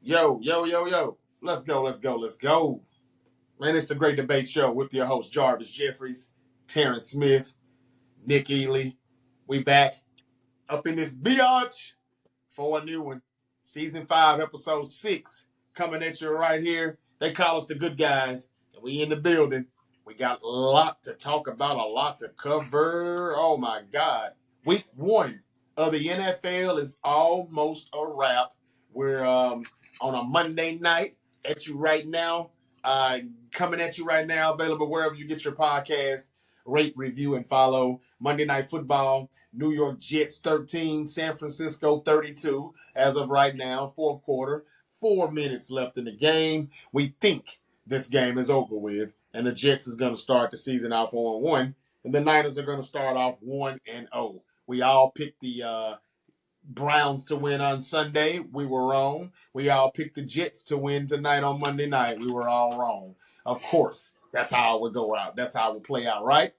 Yo, yo, yo, yo. Let's go, let's go, let's go. Man, it's the Great Debate Show with your host, Jarvis Jeffries, Terrence Smith, Nick Ely. We back up in this biatch for a new one. Season 5, Episode 6, coming at you right here. They call us the good guys, and we in the building. We got a lot to talk about, a lot to cover. Oh, my God. Week 1 of the NFL is almost a wrap. We're on a Monday night at you right now, coming at you right now, available wherever you get your podcast. Rate, review, and follow. Monday Night Football, New York Jets 13, San Francisco 32 as of right now, fourth quarter. 4 minutes left in the game. We think this game is over with, and the Jets is going to start the season off 1-1, and the Niners are going to start off 1-0. We all picked the Browns to win on Sunday. We were wrong. We all picked the Jets to win tonight on Monday night. We were all wrong. Of course, that's how it would go out. That's how it would play out, right?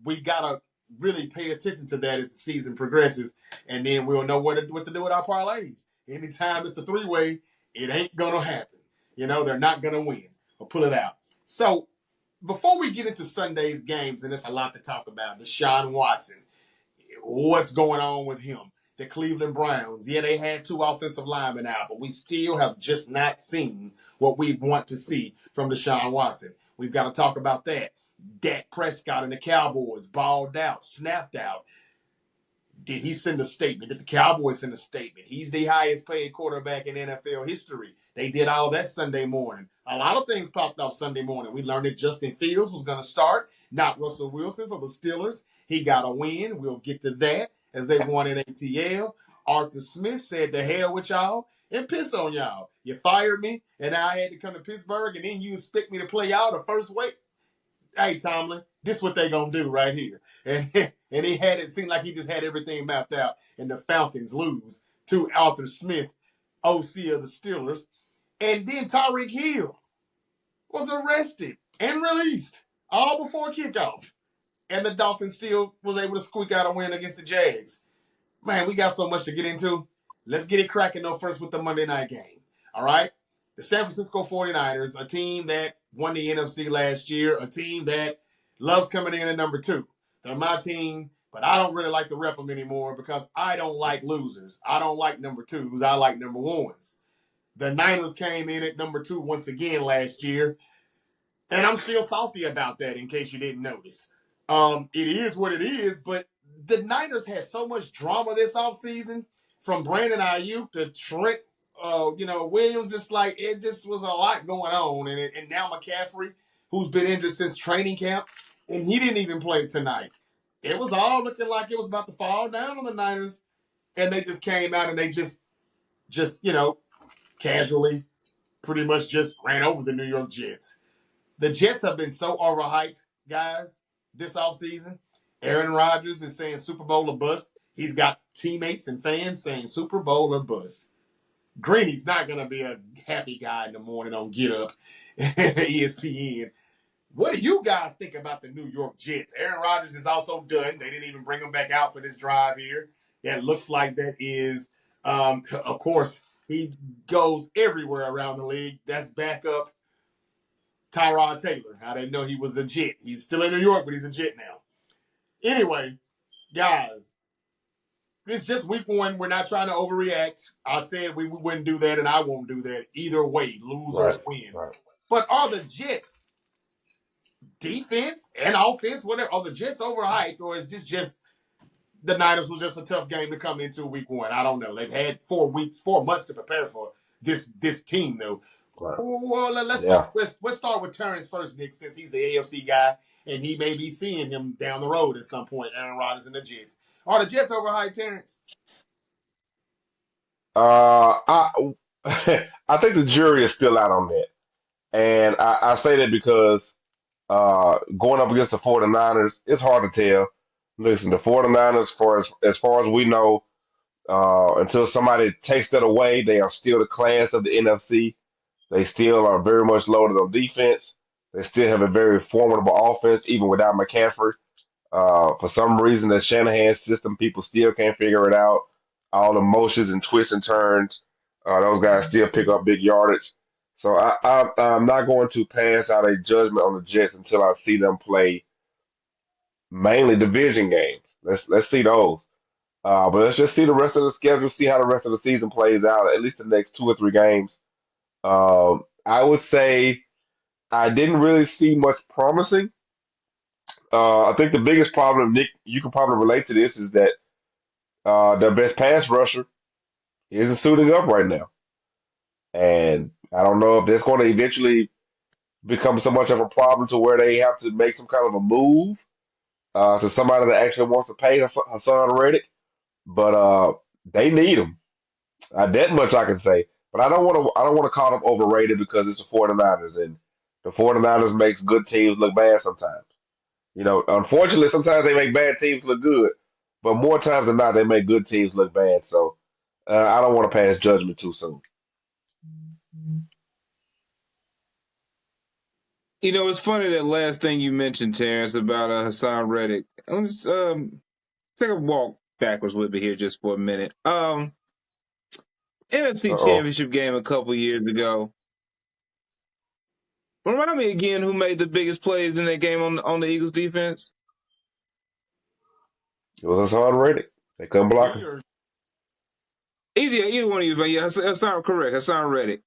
We got to really pay attention to that as the season progresses, and then we'll know what to do with our parlays. Anytime it's a three-way, it ain't going to happen. They're not going to win or pull it out. So before we get into Sunday's games, and there's a lot to talk about, Deshaun Watson, what's going on with him? The Cleveland Browns, yeah, they had 2 offensive linemen out, but we still have just not seen what we want to see from Deshaun Watson. We've got to talk about that. Dak Prescott and the Cowboys balled out, snapped out. Did he send a statement? Did the Cowboys send a statement? He's the highest paid quarterback in NFL history. They did all that Sunday morning. A lot of things popped off Sunday morning. We learned that Justin Fields was going to start, not Russell Wilson for the Steelers. He got a win. We'll get to that as they won in ATL. Arthur Smith said, "To hell with y'all and piss on y'all. You fired me, and I had to come to Pittsburgh, and then you expect me to play y'all the first way? Hey, Tomlin, this is what they going to do right here." And he had it seemed like he just had everything mapped out, and the Falcons lose to Arthur Smith, OC of the Steelers. And then Tyreek Hill was arrested and released all before kickoff. And the Dolphins still was able to squeak out a win against the Jags. Man, we got so much to get into. Let's get it cracking, though, first with the Monday night game. All right? The San Francisco 49ers, a team that won the NFC last year, a team that loves coming in at number 2. They're my team, but I don't really like to rep them anymore because I don't like losers. I don't like number 2s. I like number 1s. The Niners came in at number 2 once again last year, and I'm still salty about that in case you didn't notice. It is what it is, but the Niners had so much drama this offseason, from Brandon Ayuk to Trent Williams. It just was a lot going on. And now McCaffrey, who's been injured since training camp, and he didn't even play tonight. It was all looking like it was about to fall down on the Niners, and they just came out and they just casually pretty much just ran over the New York Jets. The Jets have been so overhyped, guys, this offseason. Aaron Rodgers is saying Super Bowl or bust. He's got teammates and fans saying Super Bowl or bust. Greeny's not going to be a happy guy in the morning on Get Up, ESPN. What do you guys think about the New York Jets? Aaron Rodgers is also done. They didn't even bring him back out for this drive here. That looks like that is, of course, he goes everywhere around the league. That's backup Tyrod Taylor. How they know he was a Jet. He's still in New York, but he's a Jet now. Anyway, guys, it's just week 1. We're not trying to overreact. I said we wouldn't do that, and I won't do that either way, lose or win. Right. But are the Jets defense and offense, whatever, are the Jets overhyped, or is this just the Niners was just a tough game to come into week 1? I don't know. They've had 4 months to prepare for this team, though. Right. Well, let's start with Terrence first, Nick, since he's the AFC guy, and he may be seeing him down the road at some point, Aaron Rodgers and the Jets. Are the Jets overhyped, Terrence? I I think the jury is still out on that. And I say that because going up against the 49ers, it's hard to tell. Listen, the 49ers, as far as we know, until somebody takes that away, they are still the class of the NFC. They still are very much loaded on defense. They still have a very formidable offense, even without McCaffrey. For some reason, the Shanahan system, people still can't figure it out. All the motions and twists and turns. Those guys still pick up big yardage. So I'm not going to pass out a judgment on the Jets until I see them play mainly division games. Let's see those. But let's just see the rest of the schedule, see how the rest of the season plays out, at least the next 2 or 3 games. I would say I didn't really see much promising. I think the biggest problem, Nick, you can probably relate to this, is that their best pass rusher isn't suiting up right now. And I don't know if that's going to eventually become so much of a problem to where they have to make some kind of a move to somebody that actually wants to pay Hassan Reddick. But they need him. That much I can say. But I don't want to call them overrated because it's the 49ers, and the 49ers makes good teams look bad sometimes. Unfortunately, sometimes they make bad teams look good, but more times than not, they make good teams look bad. So I don't want to pass judgment too soon. It's funny that last thing you mentioned, Terrence, about Hassan Reddick. Let's take a walk backwards with me here just for a minute. NFC Uh-oh. Championship game a couple years ago. Remind me again who made the biggest plays in that game on the Eagles defense? It was Hassan Reddick. They couldn't block He him. or Either one of you, yeah, Hassan, correct, Hassan Reddick.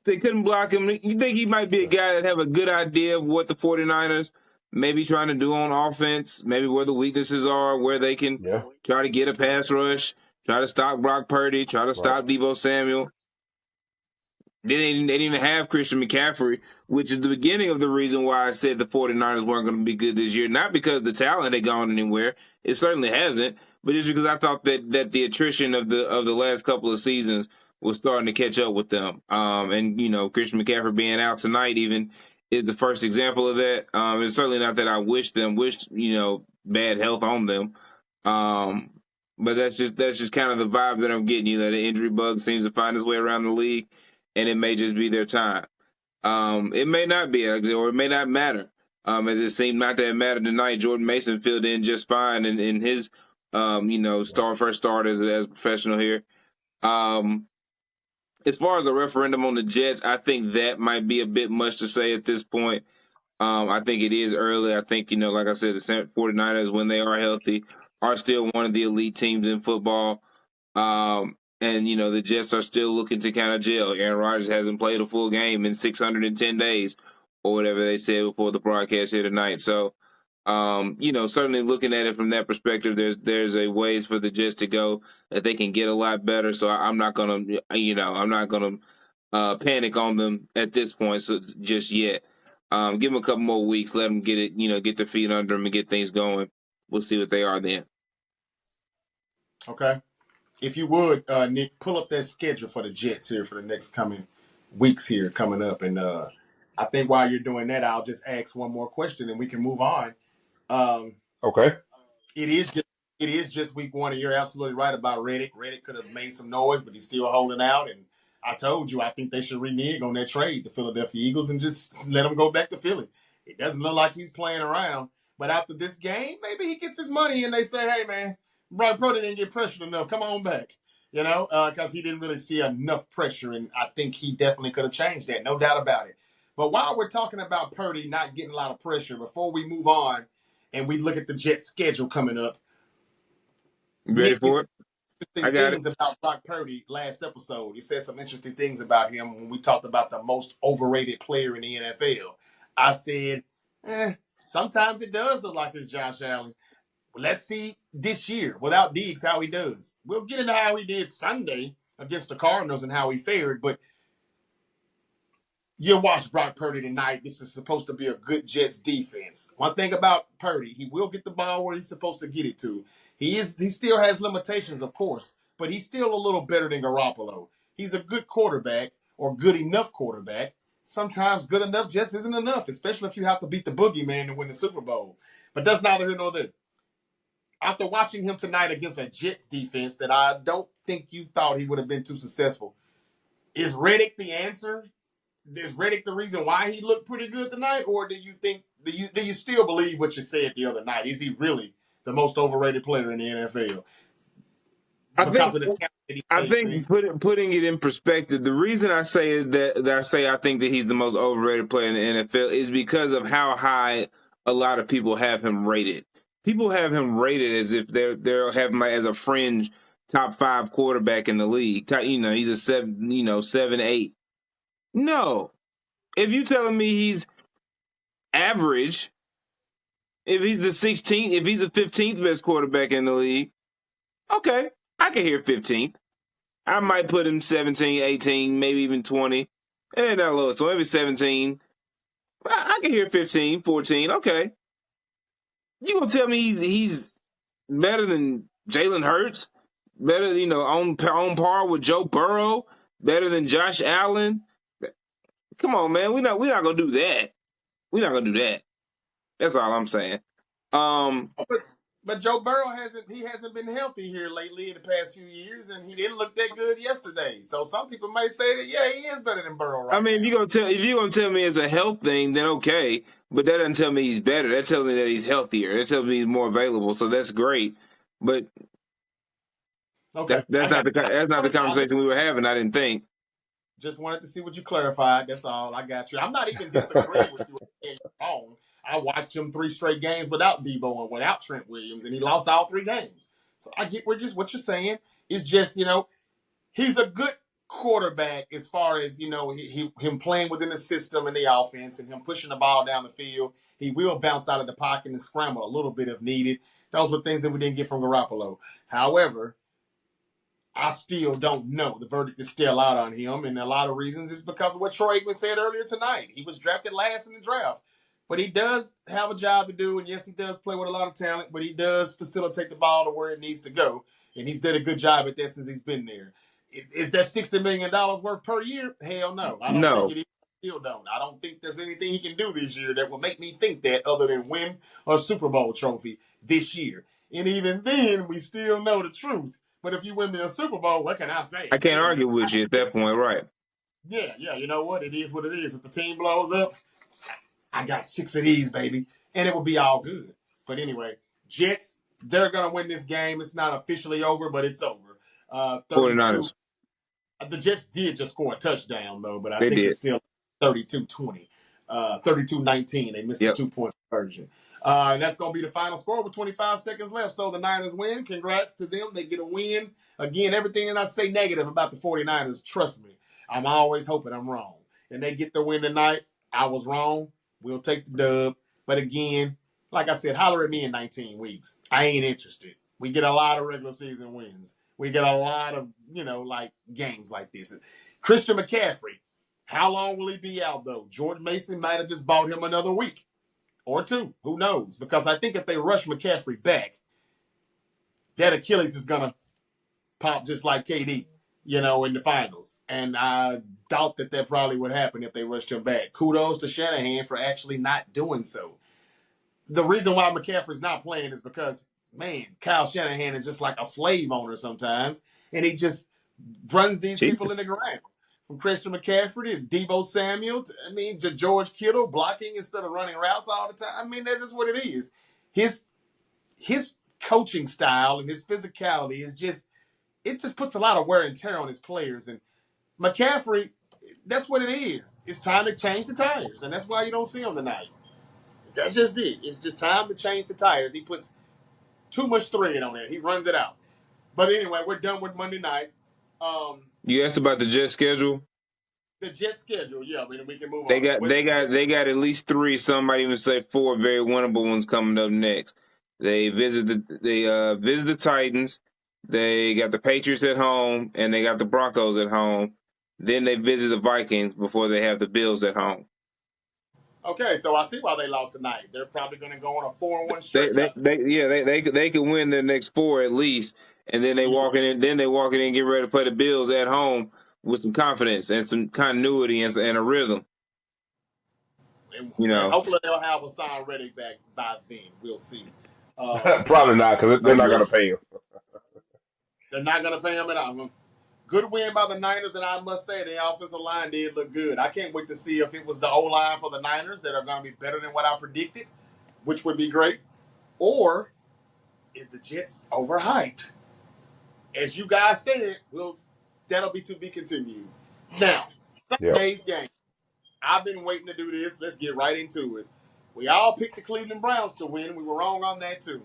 They couldn't block him. You think he might be a Yeah. guy that have a good idea of what the 49ers may be trying to do on offense, maybe where the weaknesses are, where they can Yeah. try to get a pass rush, try to stop Brock Purdy, try to Right. stop Deebo Samuel. They didn't even have Christian McCaffrey, which is the beginning of the reason why I said the 49ers weren't going to be good this year. Not because the talent had gone anywhere. It certainly hasn't. But just because I thought that the attrition of the last couple of seasons was starting to catch up with them. And, Christian McCaffrey being out tonight even is the first example of that. It's certainly not that I wished, bad health on them. But that's just kind of the vibe that I'm getting. The injury bug seems to find its way around the league, and it may just be their time. It may not be, or it may not matter. As it seemed not to have mattered tonight, Jordan Mason filled in just fine in his, Right. first start as a professional here. Um, as far as a referendum on the Jets, I think that might be a bit much to say at this point. I think it is early. I think, like I said, the 49ers, when they are healthy, are still one of the elite teams in football. And the Jets are still looking to kind of gel. Aaron Rodgers hasn't played a full game in 610 days, or whatever they said before the broadcast here tonight. So, certainly looking at it from that perspective, there's a ways for the Jets to go that they can get a lot better. So I'm not gonna panic on them at this point. So just yet, give them a couple more weeks, let them get it, get their feet under them and get things going. We'll see what they are then. okay. If you would, Nick, pull up that schedule for the Jets here for the next coming weeks here coming up, and I think while you're doing that, I'll just ask one more question and we can move on. Um, Okay. It is just week one, and you're absolutely right about Reddick. Reddick could have made some noise, but he's still holding out. And I told you, I think they should renege on that trade, the Philadelphia Eagles, and just let him go back to Philly. It doesn't look like he's playing around. But after this game, maybe he gets his money, and they say, "Hey, man, Brock Purdy didn't get pressured enough. Come on back." Because he didn't really see enough pressure, and I think he definitely could have changed that, no doubt about it. But while we're talking about Purdy not getting a lot of pressure, before we move on and we look at the Jets' schedule coming up, You ready Nick, you for said it? I interesting got it. things about Brock Purdy last episode. You said some interesting things about him when we talked about the most overrated player in the NFL. I said, sometimes it does look like it's Josh Allen. Well, let's see this year without Diggs how he does. We'll get into how he did Sunday against the Cardinals and how he fared, but you watch Brock Purdy tonight. This is supposed to be a good Jets defense. One thing about Purdy, he will get the ball where he's supposed to get it to. He still has limitations, of course, but he's still a little better than Garoppolo. He's a good quarterback or good enough quarterback. Sometimes good enough just isn't enough, especially if you have to beat the boogeyman to win the Super Bowl. But that's neither here nor there. After watching him tonight against a Jets defense that I don't think you thought he would have been too successful, is Reddick the answer? Is Reddick the reason why he looked pretty good tonight, or do you still believe what you said the other night? Is he really the most overrated player in the NFL? I because think of the talent that he I plays. think putting it in perspective, the reason I say is that I say I think that he's the most overrated player in the NFL is because of how high a lot of people have him rated. People have him rated as if they're having him as a fringe top 5 quarterback in the league. He's a 7, 8. No, if you telling me he's average, if he's the 16th, if he's the 15th best quarterback in the league, okay, I can hear 15th. I might put him 17, 18, maybe even 20. And not low, so maybe 17. I can hear 15, 14. Okay. You gonna tell me he's better than Jalen Hurts? Better, on par with Joe Burrow? Better than Josh Allen? Come on, man. We're not gonna do that. We're not gonna do that. That's all I'm saying. But Joe Burrow hasn't been healthy here lately in the past few years, and he didn't look that good yesterday. So some people might say that yeah, he is better than Burrow I right mean, now. if you're gonna tell me it's a health thing, then okay. But that doesn't tell me he's better. That tells me that he's healthier. That tells me he's more available. So that's great. But Okay, that's I not got. that's not the conversation we were having. I didn't think. Just wanted to see what you clarified. That's all. I got you. I'm not even disagreeing with you. Wrong. I watched him 3 straight games without Debo and without Trent Williams, and he lost all 3 games. So I get what you're saying. It's just he's a good quarterback as far as him playing within the system and the offense and him pushing the ball down the field. He will bounce out of the pocket and scramble a little bit if needed. Those were things that we didn't get from Garoppolo. However, I still don't know. The verdict is still out on him, and a lot of reasons is because of what Troy Aikman said earlier tonight. He was drafted last in the draft, but he does have a job to do, and yes, he does play with a lot of talent, but he does facilitate the ball to where it needs to go, and he's done a good job at that since he's been there. Is that $60 million worth per year? Hell no. I don't think No, it is. Still don't. I don't think there's anything he can do this year that will make me think that other than win a Super Bowl trophy this year. And even then, we still know the truth. But if you win me a Super Bowl, what can I say? I can't argue with you at that point, right? Yeah. You know what? It is what it is. If the team blows up, I got 6 of these, baby, and it will be all good. But anyway, Jets, they're gonna win this game. It's not officially over, but it's over. 32. 49ers, The Jets did just score a touchdown, though, but I they think did. it's still 32-20, 32-19. They missed the Yep. 2-point conversion. And that's going to be the final score with 25 seconds left. So the Niners win. Congrats to them. They get a win. Again, everything that I say negative about the 49ers, trust me, I'm always hoping I'm wrong. And they get the win tonight. I was wrong. We'll take the dub. But again, like I said, holler at me in 19 weeks. I ain't interested. We get a lot of regular season wins. We get a lot of, games like this. Christian McCaffrey, how long will he be out, though? Jordan Mason might have just bought him another week or 2. Who knows? Because I think if they rush McCaffrey back, that Achilles is going to pop just like KD, in the finals. And I doubt that probably would happen if they rushed him back. Kudos to Shanahan for actually not doing so. The reason why McCaffrey's not playing is because, man, Kyle Shanahan is just like a slave owner sometimes, and he just runs these people in Jesus. the ground. From Christian McCaffrey to Deebo Samuel, to George Kittle blocking instead of running routes all the time. I mean, that's just what it is. His coaching style and his physicality it just puts a lot of wear and tear on his players. And McCaffrey, that's what it is. It's time to change the tires, and that's why you don't see him tonight. That's just it. It's just time to change the tires. He puts too much thread on it. He runs it out. But anyway, we're done with Monday night. You asked about the Jet schedule. The Jet schedule, yeah. I mean, we can move They on. got at least 3. Some might even say 4 very winnable ones coming up next. They visit the Titans. They got the Patriots at home, and they got the Broncos at home. Then they visit the Vikings before they have the Bills at home. Okay, so I see why they lost tonight. They're probably going to go on a 4-1 They stretch they, after. they yeah they could win their next 4 at least, and then they walk in and get ready to play the Bills at home with some confidence and some continuity and a rhythm. And hopefully they'll have Hassan Reddick back by then. We'll see. Probably not, because they're not going to pay him. They're not going to pay him at all. Good win by the Niners, and I must say the offensive line did look good. I can't wait to see if it was the O-line for the Niners that are going to be better than what I predicted, which would be great, or is the Jets overhyped? as you guys said, that'll be to be continued. Now, Yep. Sunday's game. I've been waiting to do this. Let's get right into it. We all picked the Cleveland Browns to win. We were wrong on that too.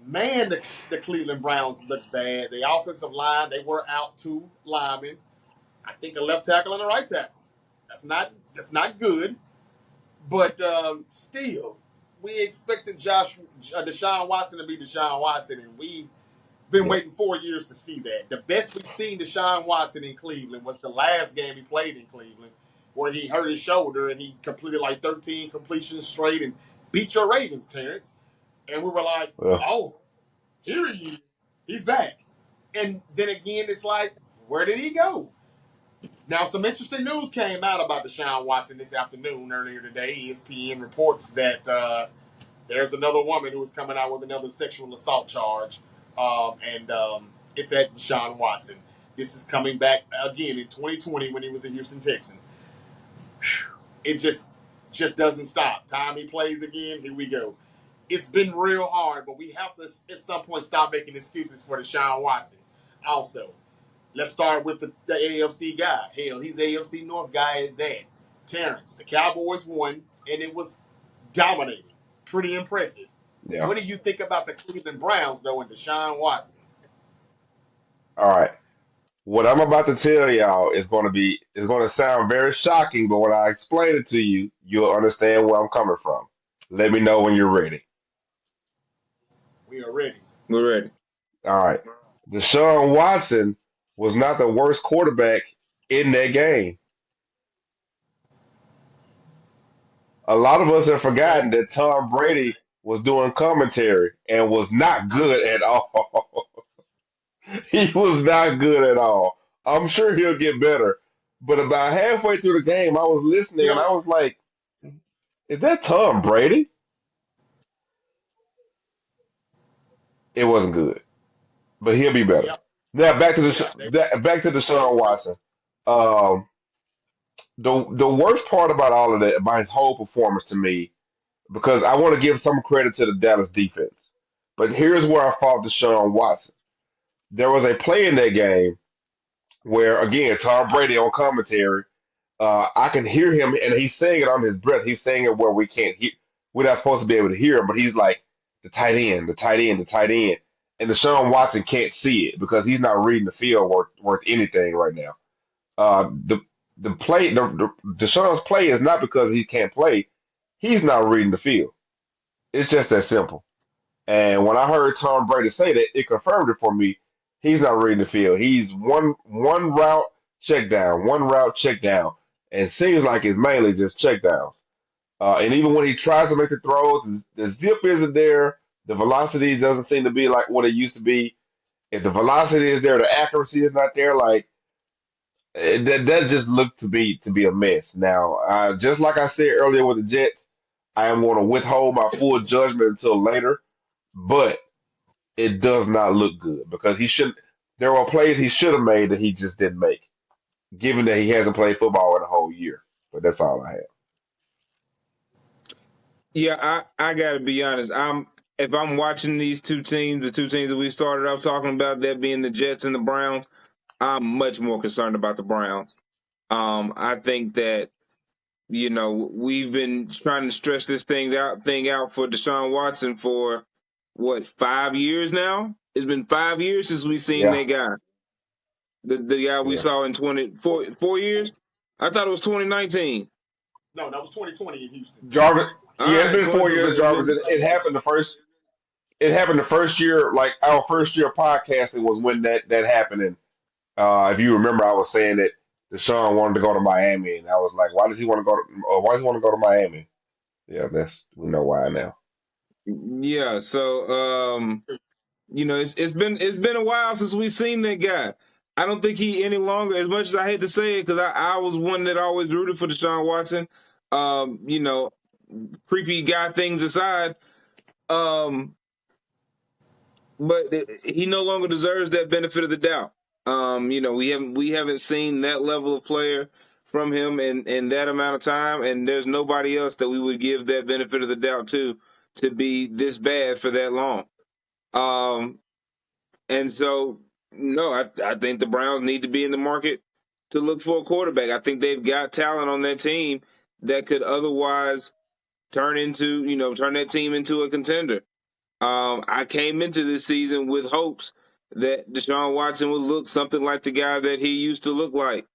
Man, the Cleveland Browns looked bad. The offensive line, they were out two linemen. I think a left tackle and a right tackle. That's not good. But still, we expected Deshaun Watson to be Deshaun Watson, and we've been Yep. waiting 4 years to see that. The best we've seen Deshaun Watson in Cleveland was the last game he played in Cleveland, where he hurt his shoulder and he completed like 13 completions straight and beat your Ravens, Terrence. And we were like, Well, oh, here he is. He's back. And then again, it's like, where did he go? Now, some interesting news came out about Deshaun Watson this afternoon, earlier today. ESPN reports that there's another woman who is coming out with another sexual assault charge, and it's at Deshaun Watson. This is coming back again in 2020 when he was a Houston Texan. It just doesn't stop. Time he plays again, here we go. It's been real hard, but we have to at some point stop making excuses for Deshaun Watson. Also, let's start with the AFC guy. Hell, he's AFC North guy at that. Terrence, the Cowboys won, and it was dominating. Pretty impressive. yeah. What do you think about the Cleveland Browns, though, and Deshaun Watson? All right. What I'm about to tell y'all is going to sound very shocking, but when I explain it to you, you'll understand where I'm coming from. Let me know when you're ready. We are ready. We're ready. All right. Deshaun Watson was not the worst quarterback in that game. A lot of us have Okay. forgotten that Tom Brady was doing commentary and was not good at all. He was not good at all. I'm sure he'll get better. But about halfway through the game, I was listening You and I know, was like, is that Tom Brady? It wasn't good, but he'll be better. yeah, Now yeah. back to They Deshaun were good. Watson. Um, the worst part about all of that, about his whole performance to me, because I want to give some credit to the Dallas defense. But here's where I fault Deshaun Watson. There was a play in that game where, again, Tom Brady on commentary, I can hear him, and he's saying it on his breath. He's saying it where we can't hear. We're not supposed to be able to hear him, but he's like the tight end, the tight end, the tight end, and Deshaun Watson can't see it because he's not reading the field worth anything right now. The play, Deshaun's play is not because he can't play. He's not reading the field. It's just that simple. And when I heard Tom Brady say that, it confirmed it for me. He's not reading the field. He's one route check down, one route check down, and it seems like it's mainly just check downs. And even when he tries to make the throws, the zip isn't there. The velocity doesn't seem to be like what it used to be. If the velocity is there, the accuracy is not there. Like that just looked to be a mess. Now, just like I said earlier with the Jets, I am going to withhold my full judgment until later. But it does not look good because he should. There were plays he should have made that he just didn't make, given that he hasn't played football in a whole year. But that's all I have. Yeah, I gotta be honest. If I'm watching these two teams, the two teams that we started out talking about, that being the Jets and the Browns, I'm much more concerned about the Browns. I think that we've been trying to stretch this thing out for Deshaun Watson for what, 5 years now? It's been 5 years since we've seen Yeah, that guy. The guy we yeah. saw in 4 years. I thought it was 2019. No, that was 2020 in Houston. Jarvis. All Yeah, it's right, been 4 years, it's Jarvis. been It happened the first. It happened the first year, like our first year podcasting was when that happened. And if you remember, I was saying that Deshaun wanted to go to Miami, and I was like, why does he want to go to? Why does he want to go to Miami? Yeah, we know why now. yeah. So it's been a while since we've seen that guy. I don't think he any longer, as much as I hate to say it, because I was one that always rooted for Deshaun Watson. Um, you know, Creepy guy things aside, um, but he no longer deserves that benefit of the doubt. We haven't seen that level of player from him in that amount of time, and there's nobody else that we would give that benefit of the doubt to be this bad for that long. Um, and so, No, I think the Browns need to be in the market to look for a quarterback. I think they've got talent on that team that could otherwise turn that team into a contender. I came into this season with hopes that Deshaun Watson would look something like the guy that he used to look like.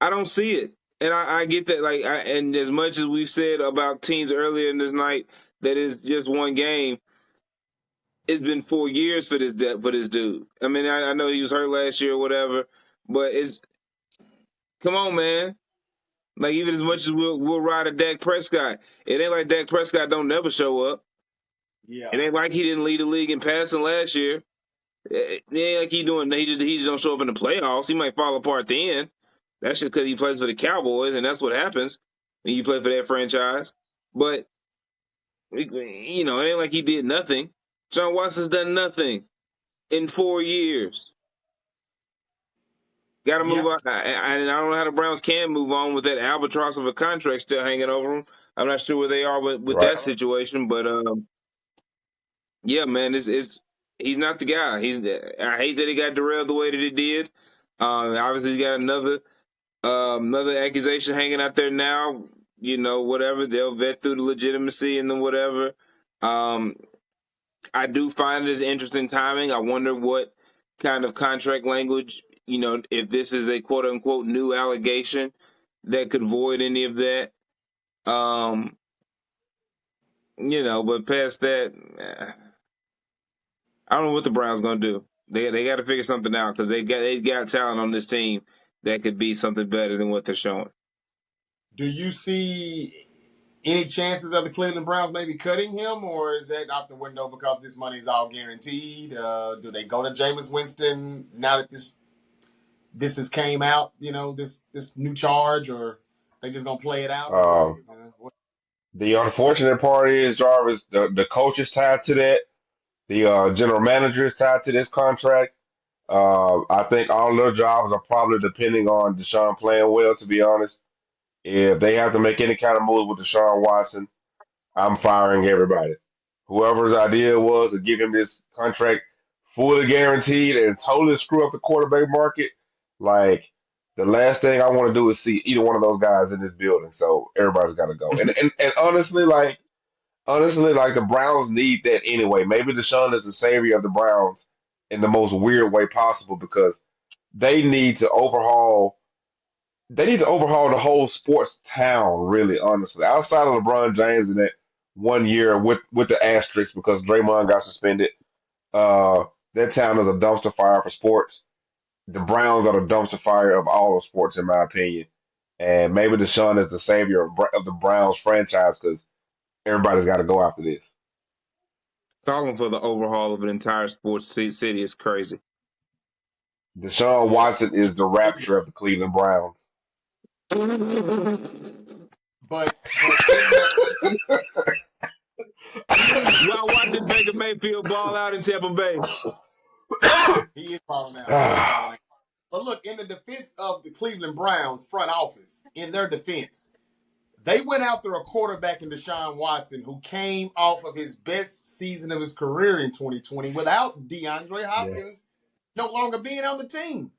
I don't see it, and I get that. And as much as we've said about teams earlier in this night that is just one game, it's been 4 years for this dude. I mean, I know he was hurt last year or whatever, but it's come on, man. Like even as much as we'll ride a Dak Prescott, it ain't like Dak Prescott don't never show up. Yeah. It ain't like he didn't lead the league in passing last year. It ain't like he just don't show up in the playoffs. He might fall apart then. That's just because he plays for the Cowboys, and that's what happens when you play for that franchise. But it ain't like he did nothing. John Watson's done nothing in 4 years. Got to move Yeah. on. I don't know how the Browns can move on with that albatross of a contract still hanging over them. I'm not sure where they are with Right. that situation, but yeah, man, he's not the guy. I hate that he got derailed the way that he did. Obviously, he's got another accusation hanging out there now. Whatever, they'll vet through the legitimacy and then whatever. I do find it as interesting timing. I wonder what kind of contract language, if this is a quote unquote new allegation that could void any of that. But past that, I don't know what the Browns gonna do. They got to figure something out because they've got talent on this team that could be something better than what they're showing. Do you see any chances of the Cleveland Browns maybe cutting him, or is that out the window because this money is all guaranteed? Do they go to Jameis Winston now that this has came out? This new charge, or they just gonna play it out? The unfortunate part is, Jarvis, the coach is tied to that. The general manager is tied to this contract. I think all their jobs are probably depending on Deshaun playing well, to be honest. If they have to make any kind of move with Deshaun Watson, I'm firing everybody. Whoever's idea was to give him this contract fully guaranteed and totally screw up the quarterback market, like the last thing I want to do is see either one of those guys in this building. So everybody's got to go. And honestly, like the Browns need that anyway. Maybe Deshaun is the savior of the Browns in the most weird way possible because they need to overhaul. They need to overhaul the whole sports town, really, honestly. Outside of LeBron James in that 1 year with the asterisk because Draymond got suspended, that town is a dumpster fire for sports. The Browns are the dumpster fire of all of sports, in my opinion. And maybe Deshaun is the savior of the Browns franchise because everybody's got to go after this. Calling for the overhaul of an entire sports city is crazy. Deshaun Watson is the rapture of the Cleveland Browns. But Y'all watching Baker Mayfield ball out in Tampa Bay. He is balling out. But look, in the defense of the Cleveland Browns front office, in their defense, they went after a quarterback in Deshaun Watson who came off of his best season of his career in 2020 without DeAndre Hopkins no longer being on the team.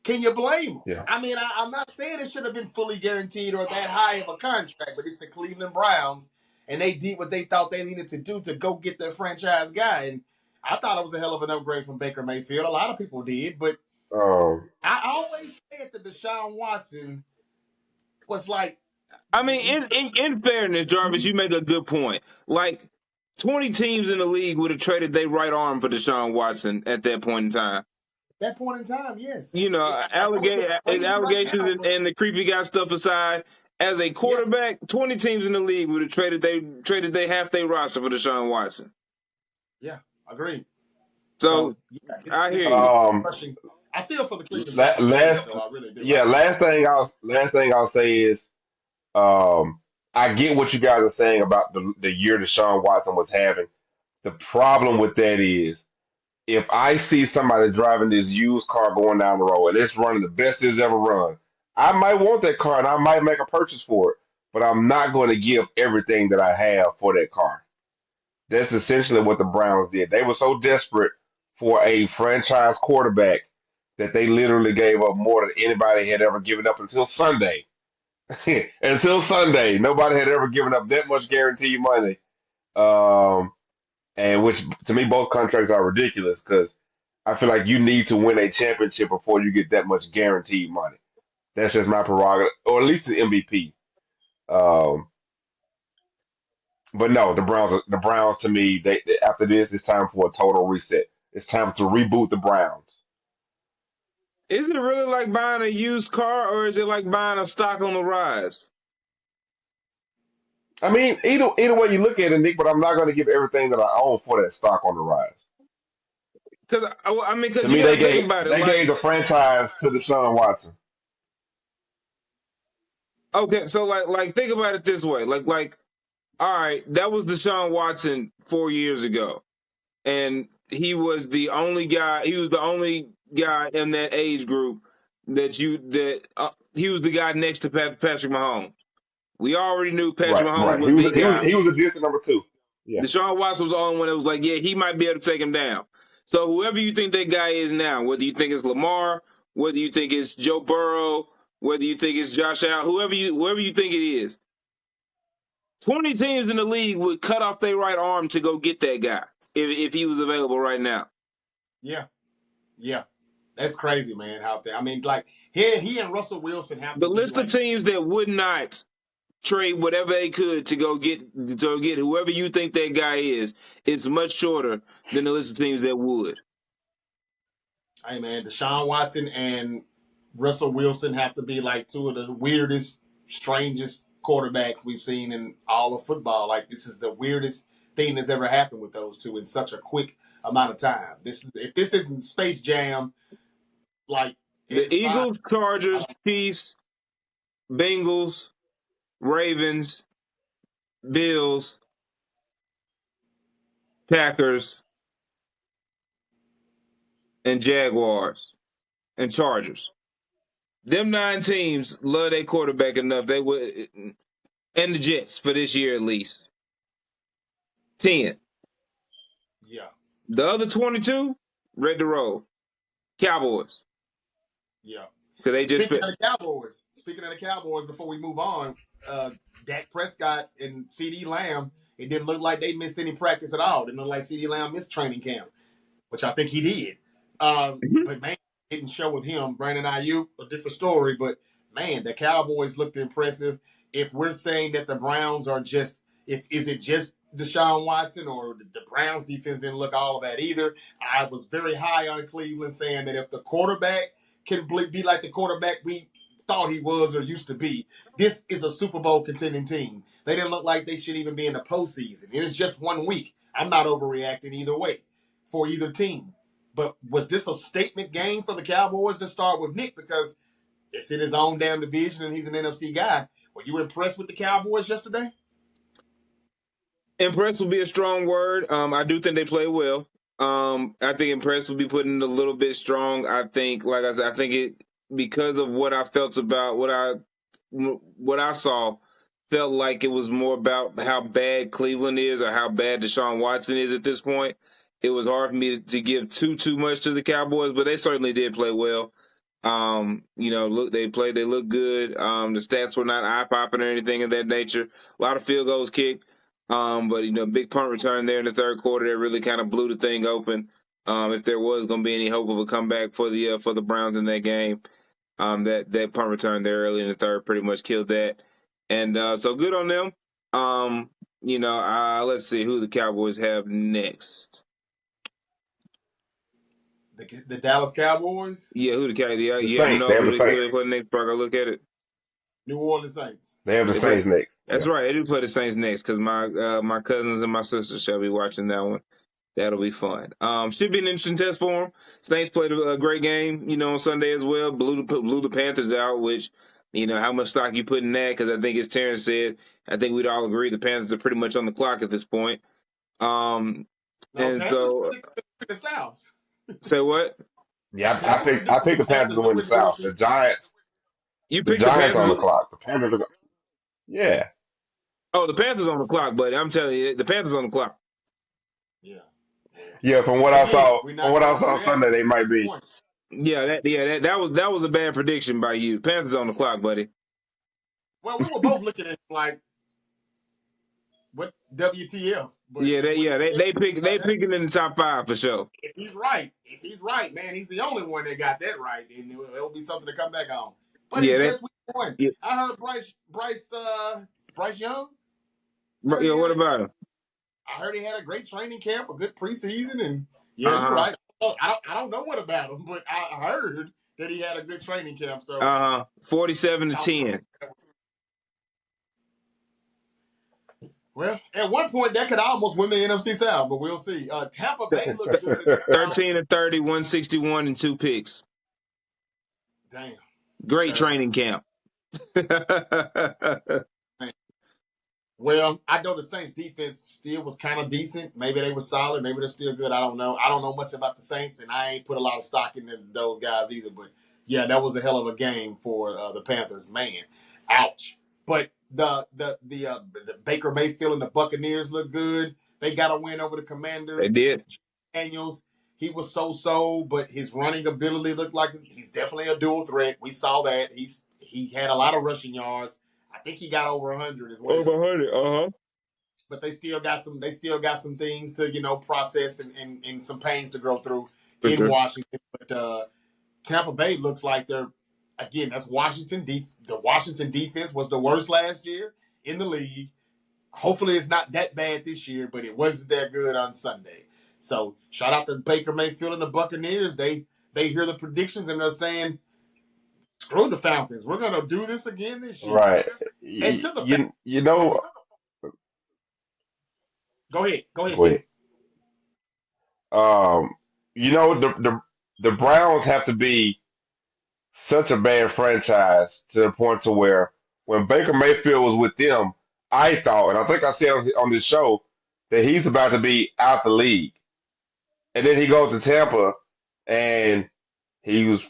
Can you blame him? Yeah. I mean, I'm not saying it should have been fully guaranteed or that high of a contract, but it's the Cleveland Browns, and they did what they thought they needed to do to go get their franchise guy. And I thought it was a hell of an upgrade from Baker Mayfield. A lot of people did, but I always said that Deshaun Watson was like. I mean, in fairness, Jarvis, you make a good point. Like 20 teams in the league would have traded their right arm for Deshaun Watson at that point in time. That point in time, yes. Allegations and the creepy guy stuff aside, as a quarterback, 20 teams in the league would have traded they half their roster for Deshaun Watson. Yeah, agreed. So I hear you. I feel for the Cleveland Browns, so I really do. Yeah, last thing I'll say is, I get what you guys are saying about the year Deshaun Watson was having. The problem with that is, if I see somebody driving this used car going down the road and it's running the best it's ever run, I might want that car and I might make a purchase for it, but I'm not going to give everything that I have for that car. That's essentially what the Browns did. They were so desperate for a franchise quarterback that they literally gave up more than anybody had ever given up until Sunday. Until Sunday, nobody had ever given up that much guaranteed money. Um, and which to me, both contracts are ridiculous because I feel like you need to win a championship before you get that much guaranteed money. That's just my prerogative, or at least the MVP. Um, but no, the Browns to me, after this, it's time for a total reset. It's time to reboot the Browns. Is it really like buying a used car, or is it like buying a stock on the rise? I mean, either way you look at it, Nick, but I'm not going to give everything that I own for that stock on the rise. Because I mean, To because you me, got to think about it. they Like, gave the franchise to Deshaun Watson. okay, so like think about it this way. Like, all right, that was Deshaun Watson 4 years ago, and he was the only guy. He was the only guy in that age group he was the guy next to Patrick Mahomes. We already knew Patrick Right, Mahomes right. was the guy. He was a distant number two. Yeah. Deshaun Watson was the only one that was like, yeah, he might be able to take him down. So whoever you think that guy is now, whether you think it's Lamar, whether you think it's Joe Burrow, whether you think it's Josh Allen, whoever you think it is, 20 teams in the league would cut off their right arm to go get that guy if he was available right now. Yeah. Yeah. That's crazy, man, out there. I mean, like, he and Russell Wilson have The to be list like, of teams that would not trade whatever they could to go get whoever you think that guy is much shorter than the list of teams that would. hey, man, Deshaun Watson and Russell Wilson have to be like two of the weirdest, strangest quarterbacks we've seen in all of football. Like, this is the weirdest thing that's ever happened with those two in such a quick amount of time. If this isn't Space Jam, like, The it's fine. Eagles, Chargers, Chiefs, Bengals, Ravens, Bills, Packers, and Jaguars, and Chargers. Them 9 teams love their quarterback enough. They would, and the Jets for this year at least. 10. Yeah. The other 22, ready to roll. Cowboys. Yeah. Because they just Speaking of the Cowboys, before we move on, Dak Prescott and CD Lamb, it didn't look like they missed any practice at all. It didn't look like CD Lamb missed training camp, which I think he did. But man, it didn't show with him. Brandon Ayuk, a different story, but man, the Cowboys looked impressive. If we're saying that the Browns are just, is it just Deshaun Watson, or the Browns defense didn't look all of that either? I was very high on Cleveland, saying that if the quarterback can be like the quarterback we thought he was or used to be, this is a Super Bowl contending team. They didn't look like they should even be in the postseason. It was just 1 week. I'm not overreacting either way for either team. But was this a statement game for the Cowboys to start with Nick? Because it's in his own damn division and he's an NFC guy. Were you impressed with the Cowboys yesterday? Impressed would be a strong word. I do think they play well. I think impressed would be putting a little bit strong. I think, like I said, I think it, because of what I felt about what I saw, felt like it was more about how bad Cleveland is or how bad Deshaun Watson is at this point. It was hard for me to give too much to the Cowboys, but they certainly did play well. Look, they looked good. The stats were not eye-popping or anything of that nature. A lot of field goals kicked. But big punt return there in the third quarter that really kind of blew the thing open. If there was going to be any hope of a comeback for the Browns in that game, that punt return there early in the third pretty much killed that. And so good on them. Let's see who the Cowboys have next. The Dallas Cowboys? Yeah, who the Cowboys? Yeah, The yeah. Saints. No, They have the who Saints. they play next? I look at it. New Orleans Saints. They have the Saints next. That's Yeah. right. They do play the Saints next because my cousins and my sisters shall be watching that one. That'll be fun. Should be an interesting test for them. Saints played a great game, on Sunday as well. Blew the Panthers out, which, how much stock you put in that? Because I think, as Terrence said, I think we'd all agree the Panthers are pretty much on the clock at this point. And Panthers so, the South. say what? Yeah, I picked the Panthers to win the South. The Giants. You The picked the Giants Panthers on the clock. The Panthers are. Yeah. Oh, the Panthers on the clock, but I'm telling you, the Panthers on the clock. Yeah. Yeah, from what I Again, saw, we're from not what going I to saw overreact. Sunday, they might be. That was a bad prediction by you. Panthers on the clock, buddy. Well, we were both looking at it like, what WTF? But Yeah, that's what he said. they picking in the top 5 for sure. If he's right, man, he's the only one that got that right, and it'll be something to come back on. But Yeah, it's that just week one. yeah. I heard Bryce Young. I heard he Yeah, had what a about him? great training camp, a good preseason, and yeah, you're Uh-huh. right. I don't know what about him, but I heard that he had a good training camp. So 47-10. well, at one point that could almost win the NFC South, but we'll see. Tampa Bay looked good in the Browns. 13-30, 161 and 2 picks. Damn. Great training camp. Well, I know the Saints defense still was kind of decent. Maybe they were solid. Maybe they're still good. I don't know. I don't know much about the Saints, and I ain't put a lot of stock in those guys either. But yeah, that was a hell of a game for the Panthers. Man, ouch. But the Baker Mayfield and the Buccaneers look good. They got a win over the They Commanders. did. Daniels, he was so, but his running ability looked like he's definitely a dual threat. We saw that. He had a lot of rushing yards. I think he got over 100 as well. Over 100, But they still got some things to process and some pains to go through For in sure. Washington. But Tampa Bay looks like that's Washington. The Washington defense was the worst last year in the league. Hopefully it's not that bad this year, but it wasn't that good on Sunday. So shout out to Baker Mayfield and the Buccaneers. They hear the predictions and they're saying, screw the Falcons. We're gonna do this again this year. Right. And to the You know. go ahead, Go T. ahead. Um, the Browns have to be such a bad franchise to the point to where when Baker Mayfield was with them, I thought, and I think I said on this show, that he's about to be out the league. And then he goes to Tampa, and he was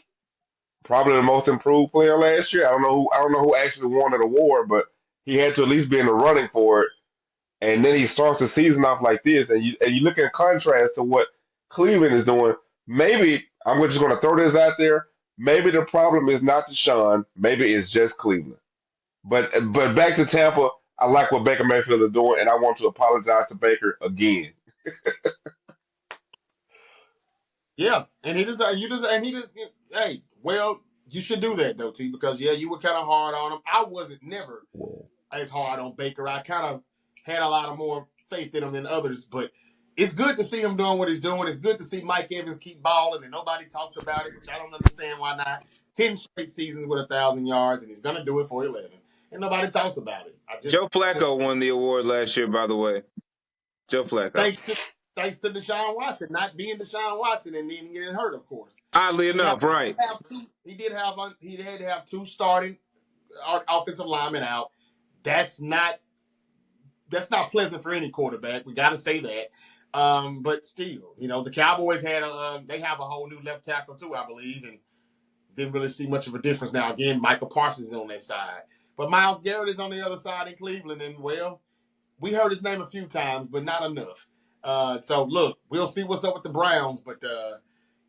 probably the most improved player last year. I don't know who actually won that award, but he had to at least be in the running for it. And then he starts the season off like this, and you look in contrast to what Cleveland is doing. Maybe I'm just going to throw this out there. Maybe the problem is not Deshaun. Maybe it's just Cleveland. But back to Tampa, I like what Baker Mayfield is doing, and I want to apologize to Baker again. Yeah, and hey, well, you should do that though, T, because yeah, you were kind of hard on him. I wasn't never as hard on Baker. I kind of had a lot of more faith in him than others, but it's good to see him doing what he's doing. It's good to see Mike Evans keep balling, and nobody talks about it, which I don't understand why not. 10 straight seasons with 1,000 yards, and he's gonna do it for 11, and nobody talks about it. Joe Flacco won the award last year, by the way. Joe Flacco. Thanks to Deshaun Watson not being Deshaun Watson and then getting hurt, of course. Oddly enough, right? He did have two starting offensive linemen out. That's not pleasant for any quarterback. We got to say that. But still, the Cowboys they have a whole new left tackle too, I believe, and didn't really see much of a difference. Now again, Michael Parsons is on that side, but Myles Garrett is on the other side in Cleveland, and well, we heard his name a few times, but not enough. So look, we'll see what's up with the Browns, but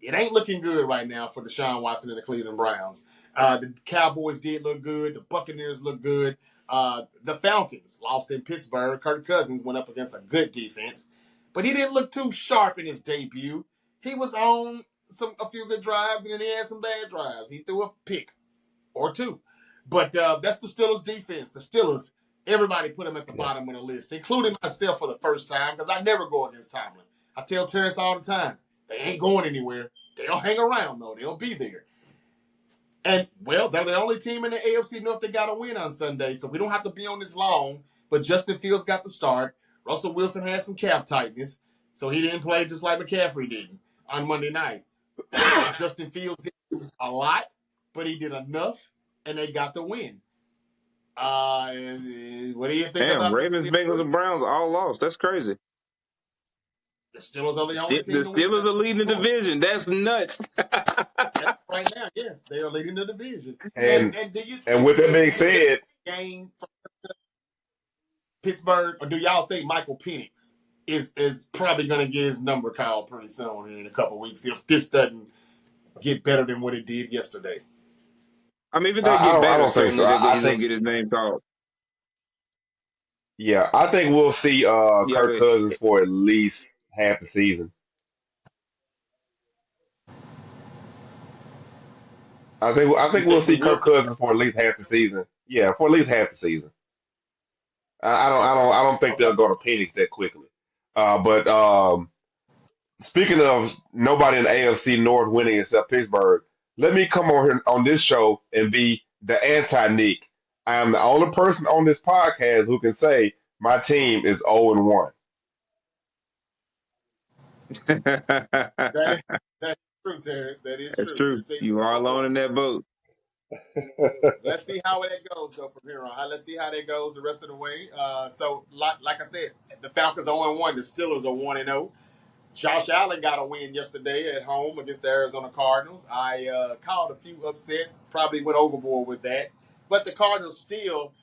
it ain't looking good right now for Deshaun Watson and the Cleveland Browns. The Cowboys did look good. The Buccaneers look good. The Falcons lost in Pittsburgh. Kirk Cousins went up against a good defense, but he didn't look too sharp in his debut. He was on a few good drives, and then he had some bad drives. He threw a pick or two. But that's the Steelers' defense. The Steelers, everybody put them at the bottom of the list, including myself for the first time, because I never go against Tomlin. I tell Terrence all the time, they ain't going anywhere. They'll hang around, though. They'll be there. And, well, they're the only team in the AFC North that got a win on Sunday, so we don't have to be on this long. But Justin Fields got the start. Russell Wilson had some calf tightness, so he didn't play just like McCaffrey did on Monday night. Justin Fields did a lot, but he did enough, and they got the win. What do you think about Ravens, the Bengals, Steelers? and Browns all lost. That's crazy. The Steelers are the only team The to win. Steelers are leading the division. That's nuts. Right now, yes, they are leading the division. And And do you and think with that that being said, game from Pittsburgh, or do y'all think Michael Penix is probably going to get his number called pretty soon in a couple weeks if this doesn't get better than what it did yesterday. I mean, if they I get don't. I better, don't think so. certainly I he's gonna think. get his name called. Yeah, I think we'll see Yeah, Kirk Cousins for at least half the season. I think You we'll think we see will Kirk see Cousins for at least half the season. Yeah, for at least half the season. I don't think okay. they'll go to Phoenix that quickly. But speaking of nobody in the AFC North winning except Pittsburgh, let me come on here on this show and be the anti-Nick. I am the only person on this podcast who can say my team is 0-1. That is that's true, Terrence. That is that's true. Your true. team is You are 0-1. alone in that boat. Let's see how that goes though from here on. Let's see how that goes the rest of the way. So like I said, the Falcons 0-1. The Steelers are 1-0. Josh Allen got a win yesterday at home against the Arizona Cardinals. I called a few upsets, probably went overboard with that. But the Cardinals still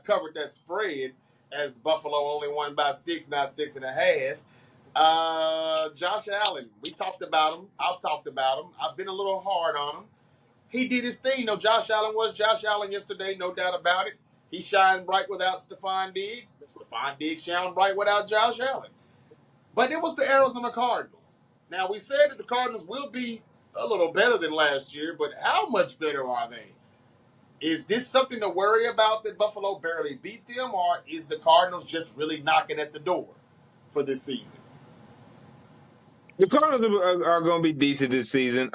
covered that spread as Buffalo only won by 6, not 6.5. Josh Allen, we talked about him. I've talked about him. I've been a little hard on him. He did his thing. No, Josh Allen was Josh Allen yesterday, no doubt about it. He shined bright without Stephon Diggs. Stephon Diggs shined bright without Josh Allen. But it was the Arizona Cardinals. Now, we said that the Cardinals will be a little better than last year, but how much better are they? Is this something to worry about that Buffalo barely beat them, or is the Cardinals just really knocking at the door for this season? The Cardinals are going to be decent this season.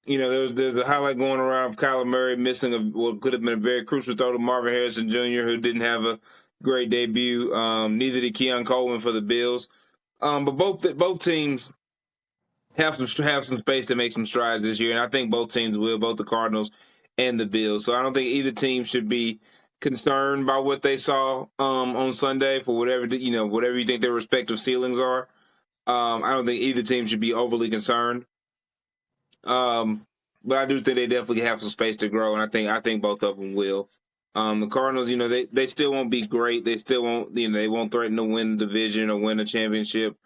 There's a highlight going around of Kyler Murray missing what could have been a very crucial throw to Marvin Harrison Jr., who didn't have a great debut. Neither did Keon Coleman for the Bills. But both teams have some space to make some strides this year, and I think both teams will, both the Cardinals and the Bills. So I don't think either team should be concerned by what they saw on Sunday for whatever you think their respective ceilings are. I don't think either team should be overly concerned. But I do think they definitely have some space to grow, and I think both of them will. The Cardinals, they still won't be great. They still won't, they won't threaten to win the division or win a championship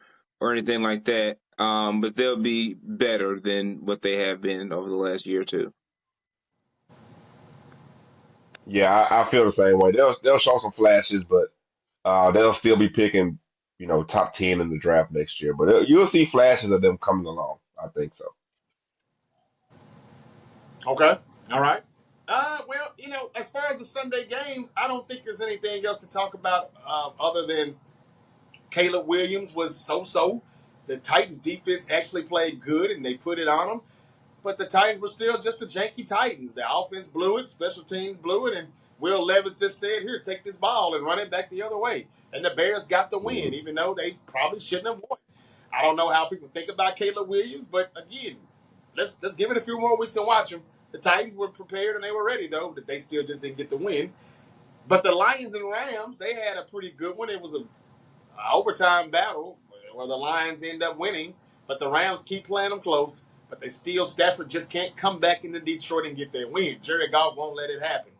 or anything like that. But they'll be better than what they have been over the last year or two. Yeah, I feel the same way. They'll show some flashes, but they'll still be picking, top 10 in the draft next year. But you'll see flashes of them coming along. I think so. Okay. All right. Well, as far as the Sunday games, I don't think there's anything else to talk about other than Caleb Williams was so-so. The Titans defense actually played good, and they put it on them. But the Titans were still just the janky Titans. The offense blew it, special teams blew it, and Will Levis just said, "Here, take this ball and run it back the other way." And the Bears got the win, Mhm. even though they probably shouldn't have won. I don't know how people think about Caleb Williams, but again, let's give it a few more weeks and watch him. The Titans were prepared and they were ready, though, but they still just didn't get the win. But the Lions and Rams, they had a pretty good one. It was a overtime battle where the Lions end up winning, but the Rams keep playing them close. But they still, Stafford just can't come back into Detroit and get their win. Jared Goff won't let it happen.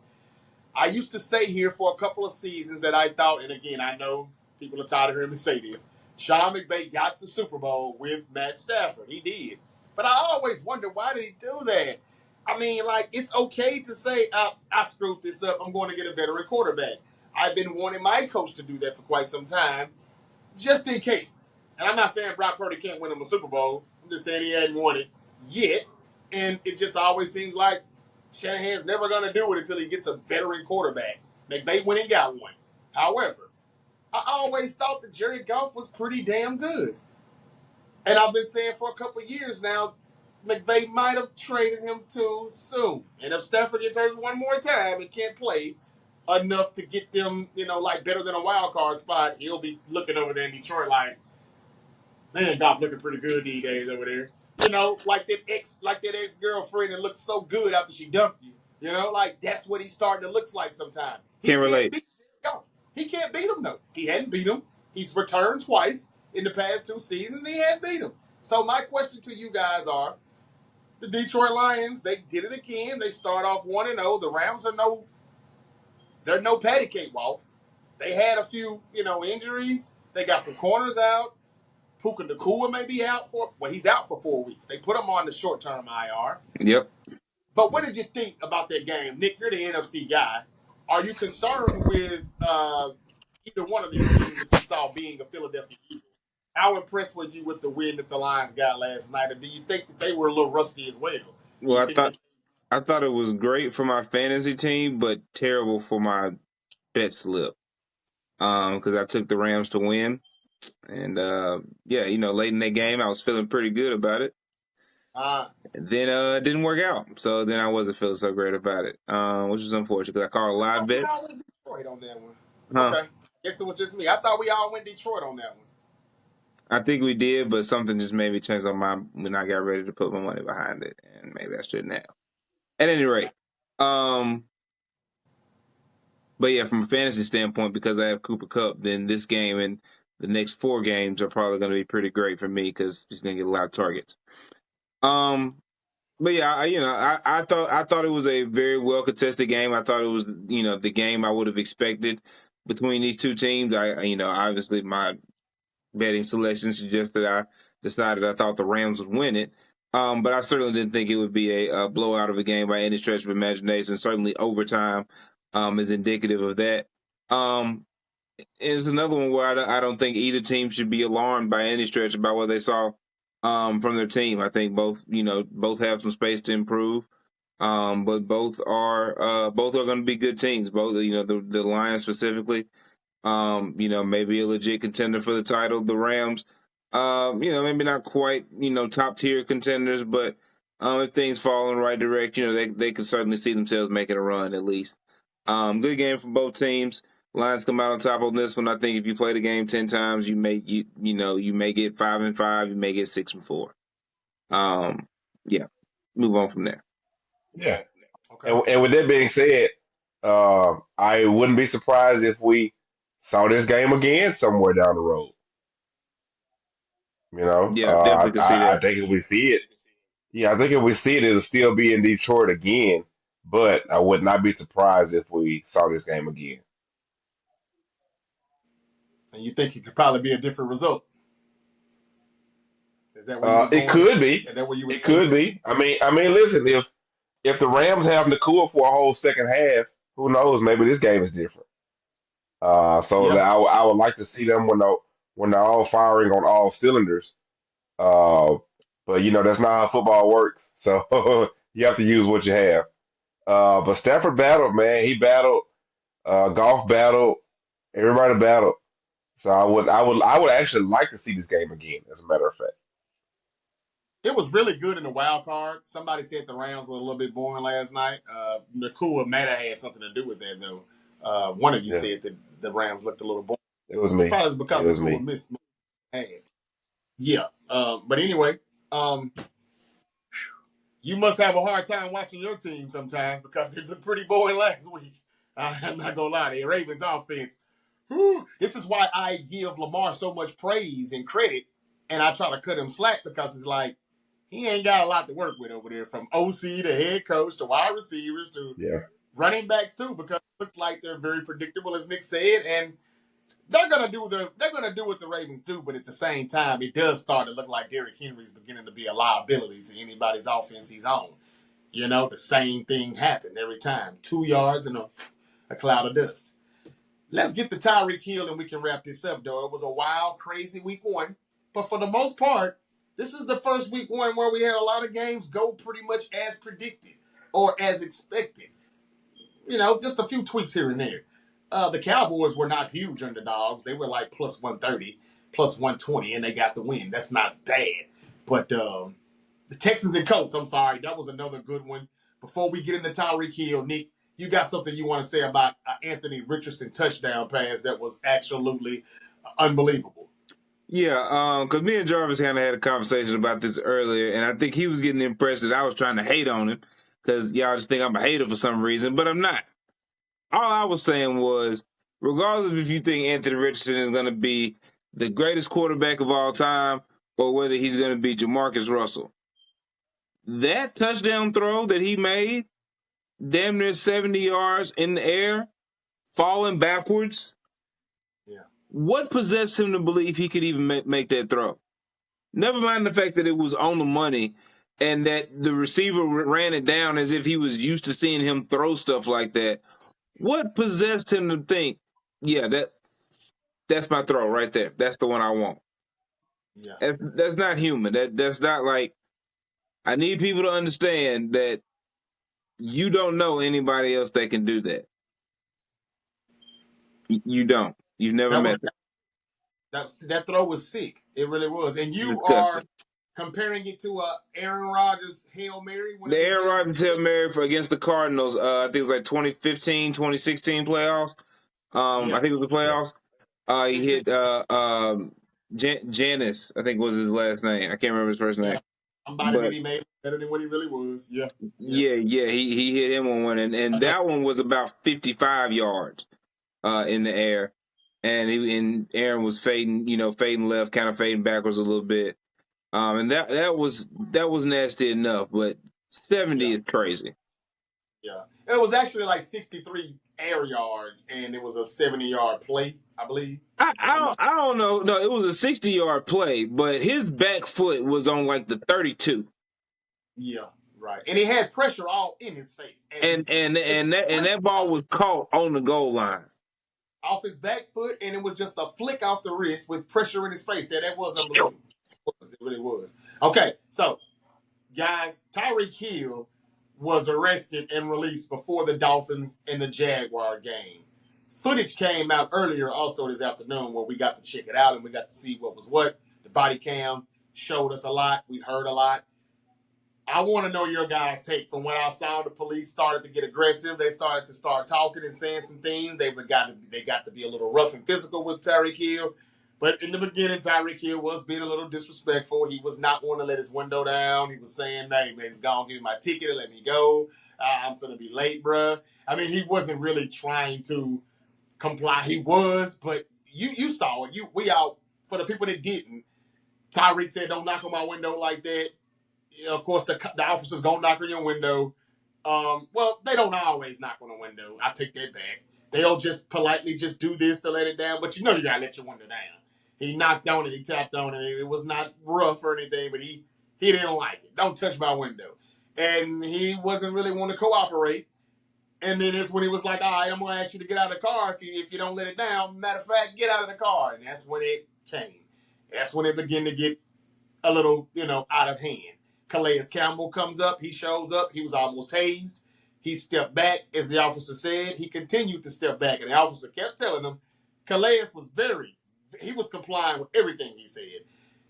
I used to say here for a couple of seasons that I thought, and again, I know people are tired of hearing me say this, Sean McVay got the Super Bowl with Matt Stafford. He did. But I always wonder, why did he do that? I mean, like, it's okay to say, I screwed this up. I'm going to get a veteran quarterback. I've been wanting my coach to do that for quite some time, just in case. And I'm not saying Brock Purdy can't win him a Super Bowl. I'm just saying he hadn't won it yet. And it just always seems like Shanahan's never going to do it until he gets a veteran quarterback. McVay went and got one. However, I always thought that Jerry Goff was pretty damn good. And I've been saying for a couple of years now, McVay might have traded him too soon. And if Stafford gets hurt one more time and can't play enough to get them, like better than a wild card spot, he'll be looking over there in Detroit like, man, Goff looking pretty good these days over there. Like that ex girlfriend that looks so good after she dumped you. Like that's what he's starting to look like sometimes. He Can't can't relate. beat Goff. He can't beat him, no. He hadn't beat him. He's returned twice in the past 2 seasons, and he hadn't beat him. So my question to you guys are, the Detroit Lions, they did it again. They start off 1-0. The Rams they're no patty cake walk. They had a few, injuries. They got some corners out. Puka Nakua may be out he's out for 4 weeks. They put him on the short-term IR. Yep. But what did you think about that game? Nick, you're the NFC guy. Are you concerned with either one of these teams that you saw being a Philadelphia Eagles? How impressed were you with the win that the Lions got last night? Or do you think that they were a little rusty as well? Do Well, you think that I thought it was great for my fantasy team, but terrible for my bet slip. Because I took the Rams to win, and yeah, late in that game, I was feeling pretty good about it. And then it didn't work out, so then I wasn't feeling so great about it, which was unfortunate because I called live we all bets. went Detroit on that one? Huh? Okay. Guess it was just me. I thought we all went Detroit on that one. I think we did, but something just made me change my mind when I got ready to put my money behind it, and maybe I shouldn't have. At any rate, but yeah, from a fantasy standpoint, because I have Cooper Kupp, then this game and the next 4 games are probably going to be pretty great for me because he's going to get a lot of targets. But yeah, I thought it was a very well contested game. I thought it was the game I would have expected between these two teams. Obviously my betting selection suggested I decided I thought the Rams would win it. But I certainly didn't think it would be a blowout of a game by any stretch of imagination. Certainly overtime is indicative of that. It's another one where I don't think either team should be alarmed by any stretch about what they saw from their team. I think both have some space to improve, but both are going to be good teams. Both, the Lions specifically, maybe a legit contender for the title. The Rams, maybe not quite, top tier contenders, but if things fall in the right direction, they could certainly see themselves making a run at least. Good game for both teams. Lions come out on top on this one. I think if you play the game 10 times, you may get 5-5, you may get 6-4. Yeah, move on from there. Yeah. Okay. And with that being said, I wouldn't be surprised if we saw this game again somewhere down the road. Yeah, definitely could see I that. think if we see it, yeah, I think if we see it, it'll still be in Detroit again. But I would not be surprised if we saw this game again. And you think it could probably be a different result? Is that where you were It going? could be. Is that where you were It leaning could to? be. I mean, listen, if the Rams have Nakua for a whole second half, who knows? Maybe this game is different. So Yeah. I would like to see them when they're all firing on all cylinders. Uh, but that's not how football works. So you have to use what you have. But Stafford battled, man. He battled. Golf battled. Everybody battled. So I would actually like to see this game again. As a matter of fact. It was really good in the wild card. Somebody said the Rams were a little bit boring last night. Nakua may have had something to do with that, though. One of you Yeah, said that the Rams looked a little boring. it was It's me. probably It because was Nakua me. missed. Yeah. But anyway, um, you must have a hard time watching your team sometimes because it's a pretty boring last week. I'm not gonna lie, the Ravens offense. Whew, this is why I give Lamar so much praise and credit, and I try to cut him slack because it's like he ain't got a lot to work with over there, from OC to head coach to wide receivers to Yeah, running backs too, because it looks like they're very predictable, as Nick said, and they're gonna do what the Ravens do, but at the same time, it does start to look like Derrick Henry's beginning to be a liability to anybody's offense he's on. The same thing happened every time. 2 yards and a cloud of dust. Let's get to Tyreek Hill and we can wrap this up, though. It was a wild, crazy week 1. But for the most part, this is the first week 1 where we had a lot of games go pretty much as predicted or as expected. Just a few tweaks here and there. The Cowboys were not huge underdogs. They were like plus 130, plus 120, and they got the win. That's not bad. But the Texans and Colts, I'm sorry, that was another good one. Before we get into Tyreek Hill, Nick, you got something you want to say about Anthony Richardson touchdown pass that was absolutely unbelievable. Yeah, because me and Jarvis kind of had a conversation about this earlier, and I think he was getting the impression that I was trying to hate on him because y'all just think I'm a hater for some reason, but I'm not. All I was saying was, regardless of if you think Anthony Richardson is going to be the greatest quarterback of all time or whether he's going to be Jamarcus Russell, that touchdown throw that he made, damn near 70 yards in the air, falling backwards, Yeah. What possessed him to believe he could even make that throw? Never mind the fact that it was on the money and that the receiver ran it down as if he was used to seeing him throw stuff like that. What possessed him to think, yeah, that's my throw right there. That's the one I want. Yeah. That's not human. That's not like, I need people to understand that you don't know anybody else that can do that. You don't. You've never That was met them. that throw was sick. It really was. And you are Disgusting. comparing it to a Aaron Rodgers Hail Mary when The it was Aaron against Rodgers Hail Mary against the Cardinals, I think it was like 2015, 2016 playoffs. I yeah. think it was the Yeah. playoffs. He 15. hit Janis, I think was his last name. I can't remember his first Yeah. name. Somebody that But he made better than what he really was. Yeah. Yeah. yeah, he hit him on one, and that one was about 55 yards in the air, and Aaron was fading left, kind of fading backwards a little bit, and that was nasty enough, but 70 Yeah. is crazy. Yeah. It was actually like 63 air yards, and it was a 70-yard play, I believe. I don't know. No, it was a 60-yard play, but his back foot was on like the 32. Yeah, right. And he had pressure all in his face. And and His and that and foot that ball was caught on the goal line. off his back foot, and it was just a flick off the wrist with pressure in his face. That was unbelievable. It really was. Okay, so guys, Tyreek Hill was arrested and released before the Dolphins and the Jaguar game. Footage came out earlier also this afternoon where we got to check it out and we got to see what was what. The body cam showed us a lot. We heard a lot. I want to know your guys' take. From what I saw, the police started to get aggressive. They started to start talking and saying some things. They got to be a little rough and physical with Tyreek Hill. But in the beginning, Tyreek Hill was being a little disrespectful. He was not wanting to let his window down. He was saying, "Hey, man, go on, give me my ticket and let me go. I'm going to be late, bruh." I mean, he wasn't really trying to comply. He was, but you saw it. We all, for the people that didn't, Tyreek said, "Don't knock on my window like that." Of course, the officers gonna knock on your window. Well, they don't always knock on the window. I take that back. They'll just politely just do this to let it down. But you know you gotta let your window down. He knocked on it. He tapped on it. It was not rough or anything, but he didn't like it. Don't touch my window. And he wasn't really wanting to cooperate. And then it's when he was like, "All right, I'm gonna ask you to get out of the car if you don't let it down. Matter of fact, get out of the car." And that's when it came. That's when it began to get a little, out of hand. Calais Campbell comes up. He shows up. He was almost tased. He stepped back, as the officer said. He continued to step back, and the officer kept telling him Calais he was complying with everything he said.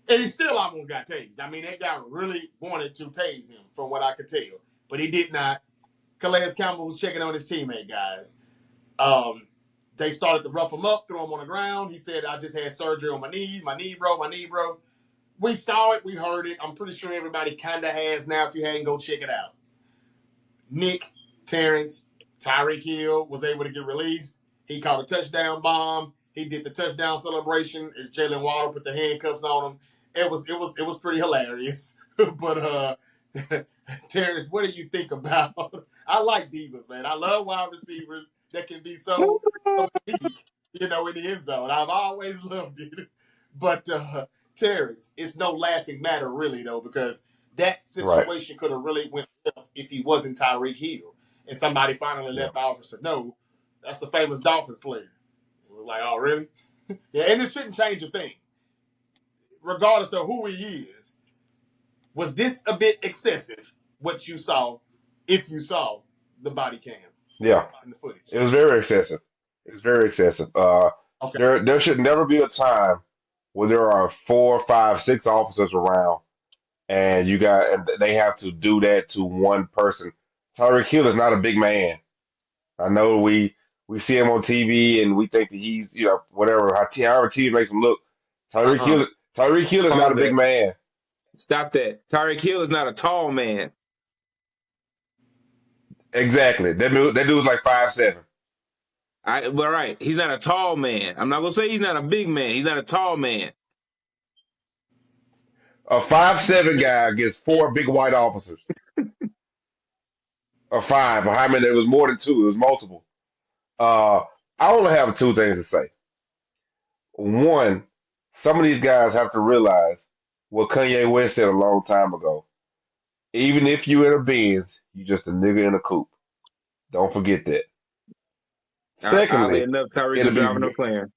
And he still almost got tased. I mean, that guy really wanted to tase him, from what I could tell. But he did not. Calais Campbell was checking on his teammate, guys. They started to rough him up, throw him on the ground. He said, "I just had surgery on my knee, bro. We saw it. We heard it. I'm pretty sure everybody kind of has now. If you hadn't, go check it out. Nick, Terrence, Tyreek Hill was able to get released. He caught a touchdown bomb. He did the touchdown celebration as Jalen Waddle put the handcuffs on him. It was pretty hilarious. But Terrence, what do you think about? I like divas, man. I love wide receivers that can be so unique, in the end zone. I've always loved it. But Terrence, it's no laughing matter really though, because that Right. situation could have really went left if he wasn't Tyreek Hill. And somebody finally Yeah. let the officer know that's a famous Dolphins player. It was like, "Oh, really?" Yeah, and it shouldn't change a thing. Regardless of who he is, was this a bit excessive, what you saw, if you saw the body cam Yeah. and the footage? It was very excessive. It's very excessive. Okay. There should never be a time where there are 4, 5, 6 officers around and they have to do that to one person. Tyreek Hill is not a big man. I know we see him on TV and we think that he's whatever however TV makes him look. Tyreek Uh-uh. Hill Tyreek Hill is not Pause a big that. man. Stop that. Tyreek Hill is not a tall man. Exactly. That dude's like 5'7". But right, he's not a tall man. I'm not gonna say he's not a big man. He's not a tall man. A 5'7" guy against 4 big white officers. Or 5, or how many? It was more than 2. It was multiple. Uh, I only have 2 things to say. One, some of these guys have to realize what Kanye West said a long time ago. Even if you in a Benz, you just a nigga in a coupe. Don't forget that. Oddly Secondly, enough, Tyreek it'll was be. driving a McLaren.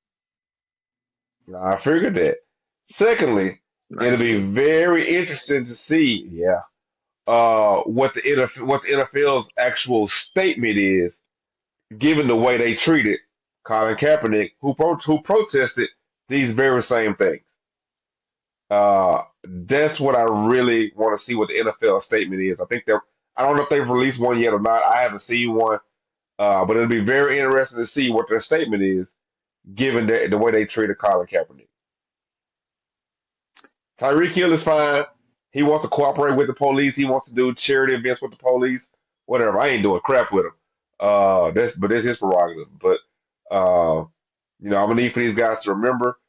I figured that. Secondly, it'll Nice be shit. very interesting to see, yeah, what the NFL's actual statement is, given the way they treated Colin Kaepernick, who protested these very same things. That's what I really want to see what the NFL statement is. I don't know if they've released one yet or not. I haven't seen one, but it'll be very interesting to see what their statement is, given the way they treated Colin Kaepernick. Tyreek Hill is fine. He wants to cooperate with the police. He wants to do charity events with the police. Whatever. I ain't doing crap with him. That's his prerogative. But uh, I'm gonna need for these guys to remember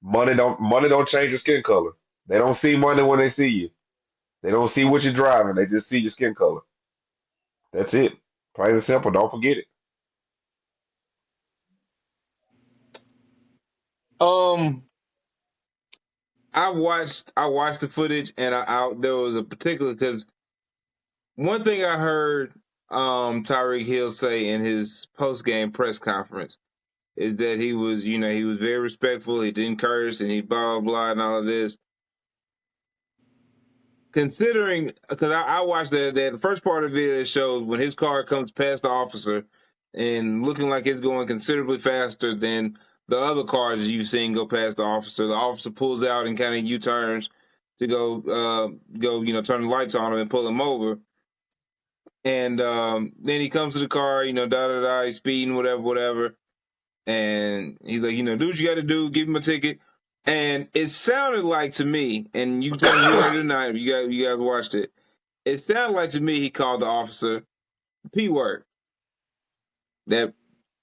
money don't change your skin color. They don't see money when they see you. They don't see what you're driving. They just see your skin color. That's it. Plain and simple. Don't forget it. Um, I watched the footage, and there was a particular because one thing I heard Tyreek Hill say in his post game press conference is that he was very respectful. He didn't curse, and he blah blah blah and all of this. Considering, because I watched the first part of the video that shows when his car comes past the officer and looking like it's going considerably faster than the other cars you've seen go past the officer. The officer pulls out and kind of U-turns to go, turn the lights on him and pull him over. And then he comes to the car, he's speeding, whatever, whatever. And he's like, do what you got to do, give him a ticket. And it sounded like to me, and you can tell me if you heard it or not, if you guys watched it, it sounded like to me he called the officer the P word. That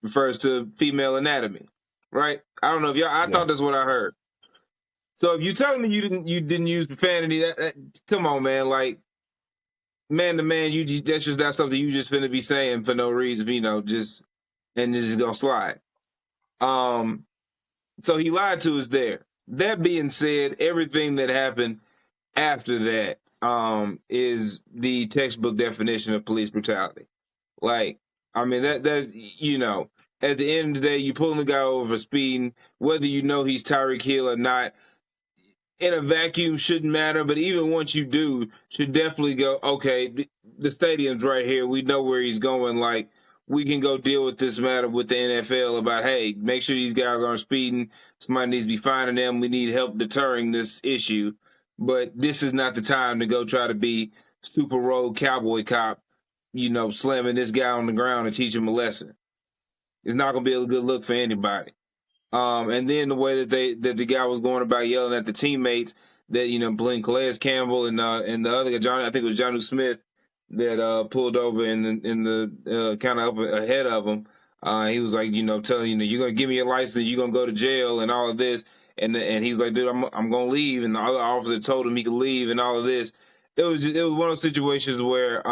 refers to female anatomy, right? I don't know if I Yeah. thought that's what I heard. So if you telling me you didn't use profanity, come on, man, like man to man, that's just not something you just finna be saying for no reason, just gonna slide. Um, so he lied to us there. That being said, everything that happened after that is the textbook definition of police brutality. Like, I mean, that's at the end of the day, you pulling the guy over for speeding, whether you know he's Tyreek Hill or not, in a vacuum shouldn't matter. But even once you do, should definitely go, okay, the stadium's right here. We know where he's going. Like, we can go deal with this matter with the NFL about, hey, make sure these guys aren't speeding. Somebody needs to be finding them. We need help deterring this issue. But this is not the time to go try to be super rogue cowboy cop, slamming this guy on the ground and teach him a lesson. It's not going to be a good look for anybody. And then the way that the guy was going about yelling at the teammates that Blaine Calais Campbell and the other guy, John, I think it was Jonnu Smith, that pulled over in the kind of up ahead of him. He was like, telling you're gonna give me your license, you're gonna go to jail and all of this. And he's like, dude, I'm gonna leave. And the other officer told him he could leave and all of this. It was one of those situations where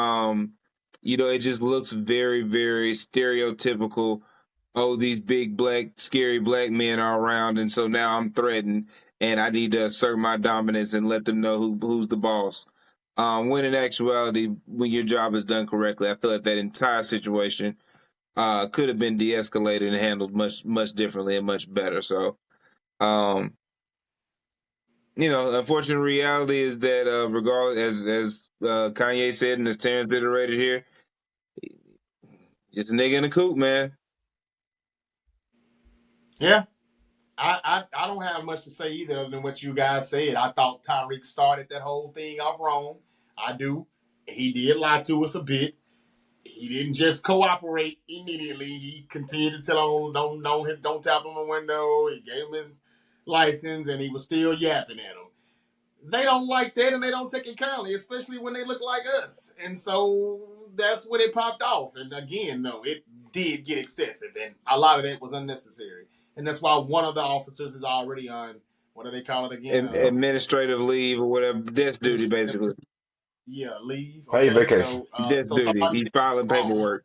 it just looks very, very stereotypical. Oh, these big black scary black men are around, and so now I'm threatened, and I need to assert my dominance and let them know who's the boss. When in actuality, when your job is done correctly, I feel like that entire situation could have been de-escalated and handled much much differently and much better. So, um, unfortunate reality is that regardless, as Kanye said and as Terrence iterated here, just a nigga in a coupe, man. Yeah. I don't have much to say either other than what you guys said. I thought Tyreek started that whole thing off wrong. I do. He did lie to us a bit. He didn't just cooperate immediately. He continued to tell him, don't tap on the window. He gave him his license, and he was still yapping at him. They don't like that, and they don't take it kindly, especially when they look like us. And so that's when it popped off. And again, no, it did get excessive, and a lot of that was unnecessary. And that's why one of the officers is already on, what do they call it again? Administrative leave or whatever, desk duty, basically. Yeah, leave. Pay Okay, vacation. Desk so duty. somebody He's filing paperwork.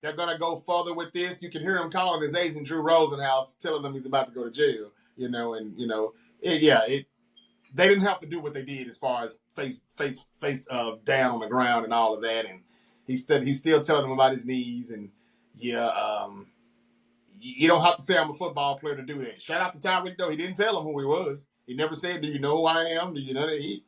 they're gonna go further with this. You can hear him calling his agent Drew Rosenhaus, telling him he's about to go to jail. They didn't have to do what they did as far as face down on the ground and all of that, and he's still telling them about his knees, and yeah, you don't have to say I'm a football player to do that. Shout out to Tyreek though, he didn't tell him who he was. He never said, "Do you know who I am? Do you know that?" He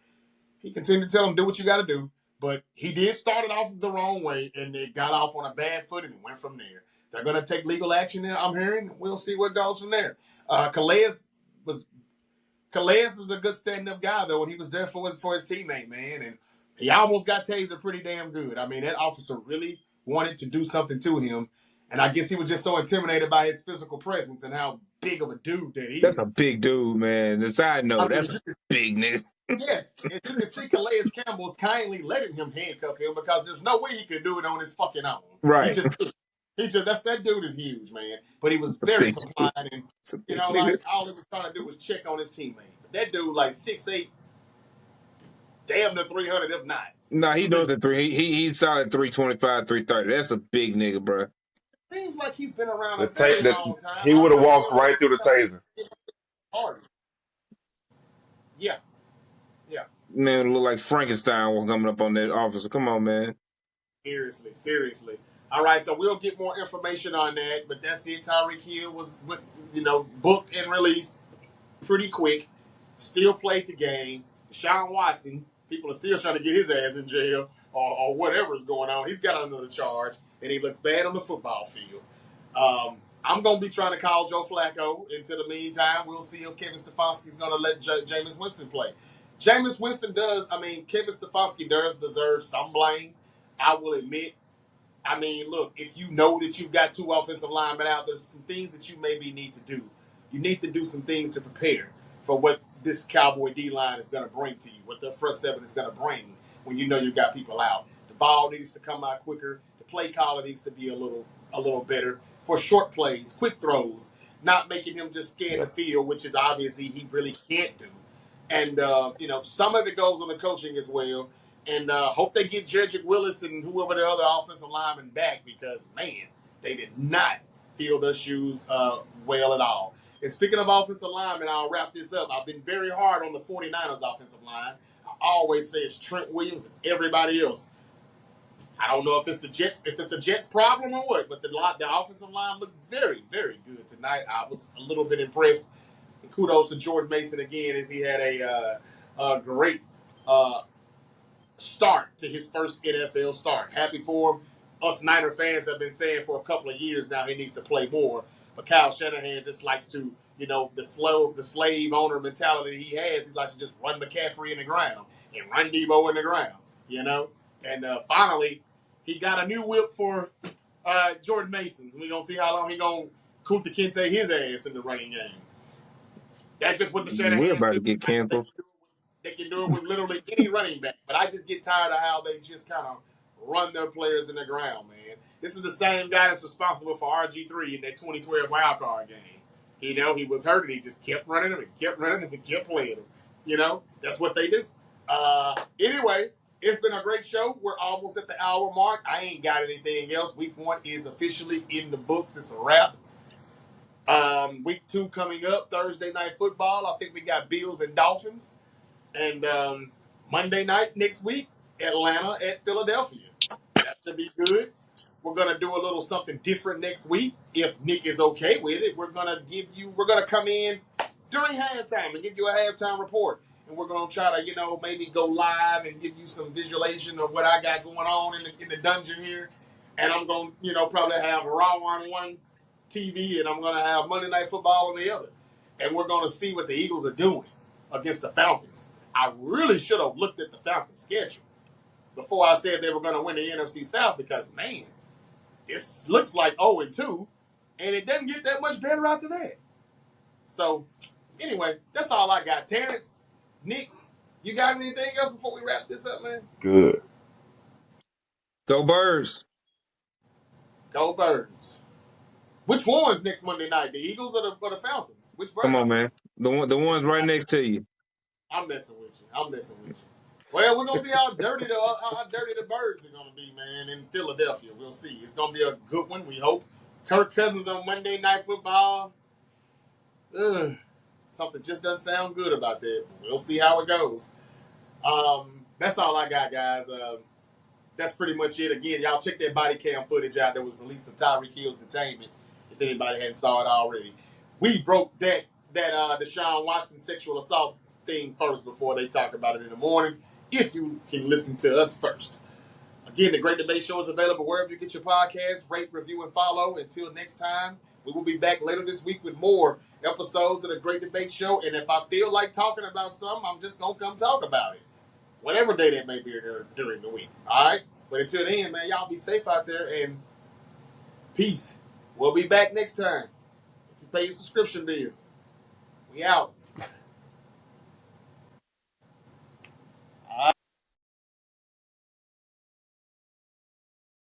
continued to tell him, "Do what you got to do." But he did start it off the wrong way, and it got off on a bad foot, and it went from there. They're going to take legal action now, I'm hearing. We'll see what goes from there. Was Calais is a good stand-up guy, though, and he was there for his teammate, man. And he almost got tasered pretty damn good. I mean, that officer really wanted to do something to him, and I guess he was just so intimidated by his physical presence and how big of a dude that That's a is. big dude, man. The side I note, mean, that's a big nigga. yes, and you can see Calais Campbell's kindly letting him handcuff him because there's no way he could do it on his fucking own. He Right. just couldn't. That dude is huge, man. But he was It's a very big dude. compliant, and It's a big nigga. like all he was trying to do was check on his teammate. But that dude, like 6'8", damn near 300, if not. Nah, he He's been knows the three. He's solid 325, 330. That's a big nigga, bro. seems like he's been around The a very tape that long time. he I would have remember walked him like right through the taser. hard. Yeah, yeah. Man, look like Frankenstein coming up on that officer. Come on, man. Seriously. All right, so we'll get more information on that, but that's it. Tyreek Hill was, booked and released pretty quick. Still played the game. Deshaun Watson, people are still trying to get his ass in jail or whatever's going on. He's got another charge, and he looks bad on the football field. I'm going to be trying to call Joe Flacco. Until the meantime, we'll see if Kevin Stefanski's going to let Jameis Winston play. Kevin Stefanski does deserve some blame, I will admit. I mean, look, if you know that you've got two offensive linemen out, there's some things that you maybe need to do. You need to do some things to prepare for what this Cowboy D-line is going to bring to you, what their front seven is going to bring when you know you've got people out. The ball needs to come out quicker. The play caller needs to be a little better for short plays, quick throws, not making him just scan the field, which is obviously he really can't do. And, some of it goes on the coaching as well. And hope they get Jedrick Willis and whoever the other offensive lineman back because, man, they did not fill their shoes well at all. And speaking of offensive linemen, I'll wrap this up. I've been very hard on the 49ers offensive line. I always say it's Trent Williams and everybody else. I don't know if it's a Jets problem or what, but the offensive line looked very, very good tonight. I was a little bit impressed. And kudos to Jordan Mason again as he had a great start to his first NFL start. Happy for him. Us Niner fans have been saying for a couple of years now he needs to play more. But Kyle Shanahan just likes to, the slave owner mentality he has. He likes to just run McCaffrey in the ground and run Debo in the ground, And finally, he got a new whip for Jordan Mason. We're going to see how long he going to Kunta Kinte his ass in the running game. That's just what the We're Shanahans about do. to get canceled. They can do it with literally any running back. But I just get tired of how they just kind of run their players in the ground, man. This is the same guy that's responsible for RG3 in that 2012 wildcard game. He was hurt and he just kept running him and kept running him and kept playing him. That's what they do. Anyway, it's been a great show. We're almost at the hour mark. I ain't got anything else. Week 1 is officially in the books. It's a wrap. Week 2 coming up, Thursday night football. I think we got Bills and Dolphins. And Monday night next week, Atlanta at Philadelphia. That should be good. We're gonna do a little something different next week if Nick is okay with it. We're gonna come in during halftime and give you a halftime report, and we're gonna try to maybe go live and give you some visualization of what I got going on in the dungeon here. And I'm gonna probably have Raw on one TV, and I'm gonna have Monday Night Football on the other, and we're gonna see what the Eagles are doing against the Falcons. I really should have looked at the Falcons' schedule before I said they were going to win the NFC South because, man, this looks like 0-2, and it doesn't get that much better after that. So, anyway, that's all I got. Terrence, Nick, you got anything else before we wrap this up, man? Good. Go Birds. Go Birds. Which one's next Monday night? The Eagles or the Falcons? Which bird? Come on, man. The ones right next to you. I'm messing with you. Well, we're gonna see how dirty the Birds are gonna be, man, in Philadelphia. We'll see. It's gonna be a good one. We hope. Kirk Cousins on Monday Night Football. Ugh. Something just doesn't sound good about that. We'll see how it goes. That's all I got, guys. That's pretty much it. Again, y'all check that body cam footage out that was released of Tyreek Hill's detainment. If anybody hadn't saw it already, we broke that Deshaun Watson sexual assault thing first before they talk about it in the morning. If you can listen to us first. Again, the Great Debate Show is available wherever you get your podcasts. Rate, review, and follow. Until next time, we will be back later this week with more episodes of the Great Debate Show. And if I feel like talking about something, I'm just going to come talk about it. Whatever day that may be during the week. All right? But until then, man, y'all be safe out there and peace. We'll be back next time. If you pay your subscription bill, we out.